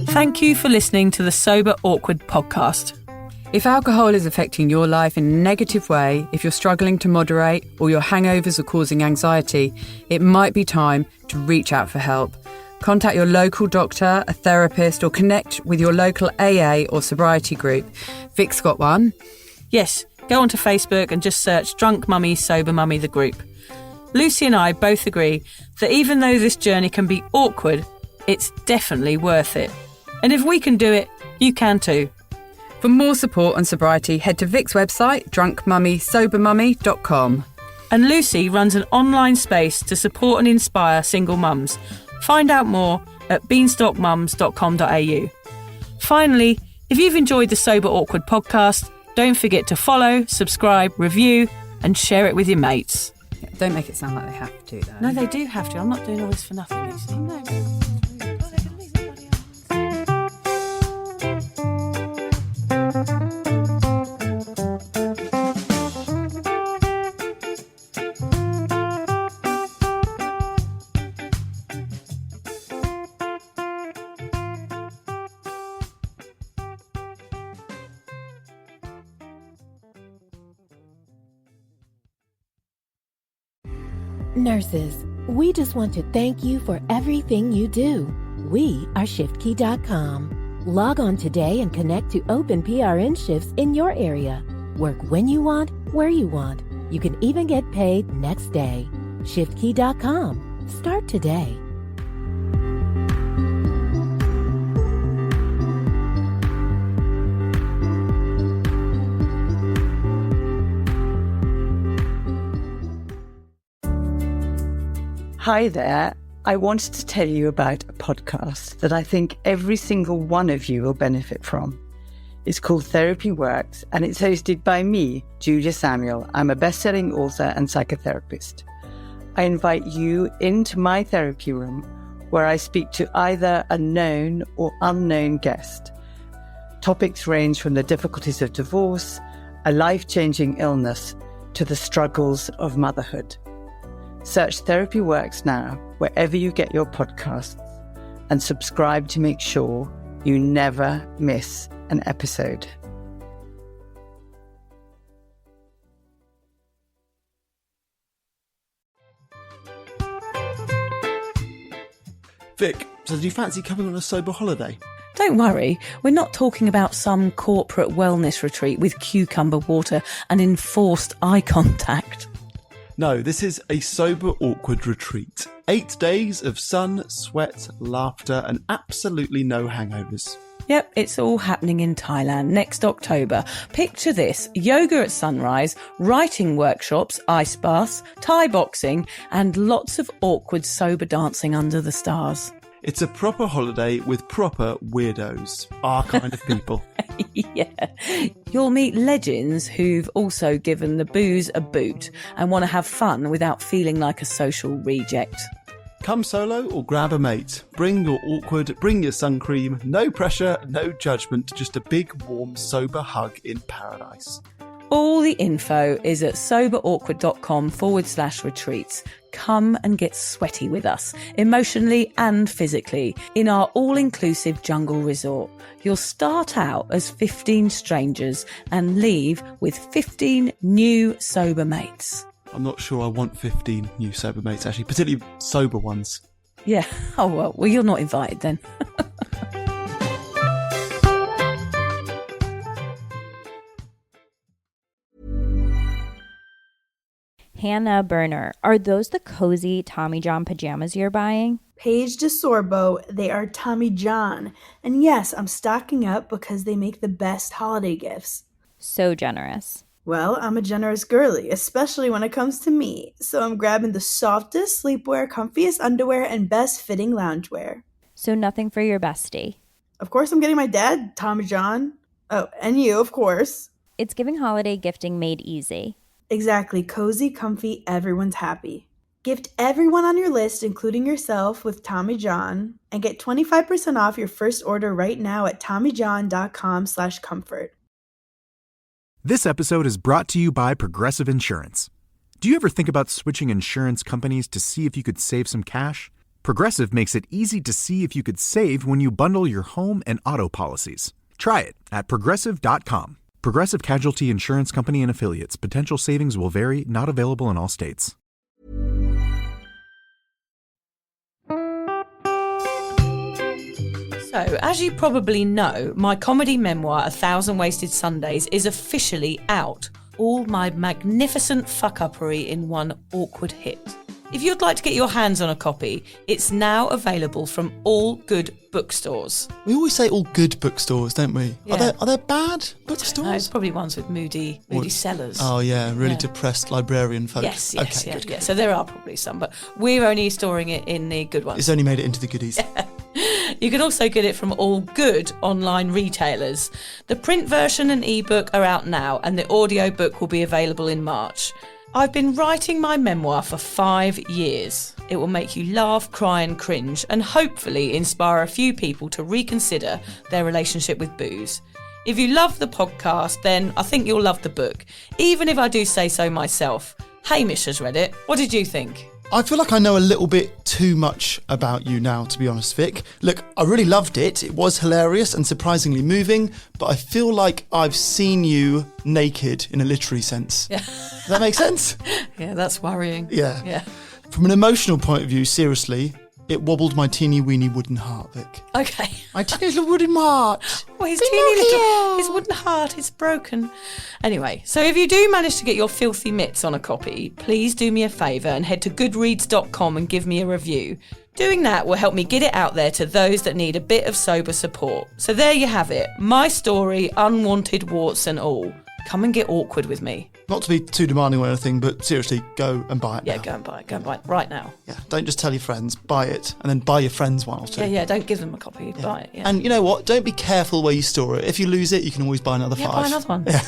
Thank you for listening to the Sober Awkward podcast. If alcohol is affecting your life in a negative way, if you're struggling to moderate or your hangovers are causing anxiety, it might be time to reach out for help. Contact your local doctor, a therapist, or connect with your local AA or sobriety group. Vic's got one. Yes, go onto Facebook and just search Drunk Mummy, Sober Mummy, the group. Lucy and I both agree that even though this journey can be awkward, it's definitely worth it. And if we can do it, you can too. For more support on sobriety, head to Vic's website, drunkmummysobermummy.com. And Lucy runs an online space to support and inspire single mums. Find out more at beanstalkmums.com.au. Finally, if you've enjoyed the Sober Awkward podcast, don't forget to follow, subscribe, review, and share it with your mates. Don't make it sound like they have to, though. No, they do have to. I'm not doing all this for nothing, Lucy. No. Nurses, we just want to thank you for everything you do. We are ShiftKey.com. Log on today and connect to open PRN shifts in your area. Work when you want, where you want. You can even get paid next day. ShiftKey.com. Start today. Hi there. I wanted to tell you about a podcast that I think every single one of you will benefit from. It's called Therapy Works, and it's hosted by me, Julia Samuel. I'm a best-selling author and psychotherapist. I invite you into my therapy room where I speak to either a known or unknown guest. Topics range from the difficulties of divorce, a life-changing illness, to the struggles of motherhood. Search Therapy Works now, wherever you get your podcasts, and subscribe to make sure you never miss an episode. Vic, so do you fancy coming on a sober holiday? Don't worry, we're not talking about some corporate wellness retreat with cucumber water and enforced eye contact. No, this is a sober awkward retreat. 8 days of sun, sweat, laughter, and absolutely no hangovers. Yep, it's all happening in Thailand next October. Picture this: yoga at sunrise, writing workshops, ice baths, Thai boxing, and lots of awkward sober dancing under the stars. It's a proper holiday with proper weirdos, our kind of people. Yeah. You'll meet legends who've also given the booze a boot and want to have fun without feeling like a social reject. Come solo or grab a mate. Bring your awkward, bring your sun cream. No pressure, no judgment, just a big, warm, sober hug in paradise. All the info is at soberawkward.com/retreats. Come and get sweaty with us, emotionally and physically, in our all-inclusive jungle resort. You'll start out as 15 strangers and leave with 15 new sober mates. I'm not sure I want 15 new sober mates, actually, particularly sober ones. Yeah. Oh, well, you're not invited then. Hannah Burner, are those the cozy Tommy John pajamas you're buying? Paige DeSorbo, they are Tommy John. And yes, I'm stocking up because they make the best holiday gifts. So generous. Well, I'm a generous girly, especially when it comes to me, so I'm grabbing the softest sleepwear, comfiest underwear, and best fitting loungewear. So nothing for your bestie. Of course I'm getting my dad, Tommy John. Oh, and you, of course. It's giving holiday gifting made easy. Exactly, cozy, comfy, everyone's happy. Gift everyone on your list, including yourself, with Tommy John, and get 25% off your first order right now at TommyJohn.com/comfort. This episode is brought to you by Progressive Insurance. Do you ever think about switching insurance companies to see if you could save some cash? Progressive makes it easy to see if you could save when you bundle your home and auto policies. Try it at Progressive.com. Progressive Casualty Insurance Company and Affiliates. Potential savings will vary, not available in all states. So, as you probably know, my comedy memoir, 1,000 Wasted Sundays, is officially out. All my magnificent fuck-uppery in one awkward hit. If you'd like to get your hands on a copy, it's now available from all good bookstores. We always say all good bookstores, don't we? Yeah. Are there bad bookstores? No, it's probably ones with moody sellers. Oh yeah, really depressed librarian folk. Yes, Okay, yeah, good. yeah. So there are probably some, but we're only storing it in the good ones. It's only made it into the goodies. You can also get it from all good online retailers. The print version and ebook are out now, and the audiobook will be available in March. I've been writing my memoir for 5 years. It will make you laugh, cry and cringe, and hopefully inspire a few people to reconsider their relationship with booze. If you love the podcast, then I think you'll love the book, even if I do say so myself. Hamish has read it. What did you think? I feel like I know a little bit too much about you now, to be honest, Vic. Look, I really loved it. It was hilarious and surprisingly moving, but I feel like I've seen you naked in a literary sense. Yeah. Does that make sense? Yeah, that's worrying. Yeah. From an emotional point of view, seriously, it wobbled my teeny weeny wooden heart, Vic. Okay. My teeny little wooden heart. Well, his wooden heart is broken. Anyway, so if you do manage to get your filthy mitts on a copy, please do me a favour and head to goodreads.com and give me a review. Doing that will help me get it out there to those that need a bit of sober support. So there you have it. My story, unwanted warts and all. Come and get awkward with me. Not to be too demanding or anything, but seriously, go and buy it now. Yeah, go and buy it right now. Yeah, don't just tell your friends, buy it, and then buy your friends one or two. Yeah, don't give them a copy, buy it. Yeah. And you know what? Don't be careful where you store it. If you lose it, you can always buy another 5. Buy another one. Yeah.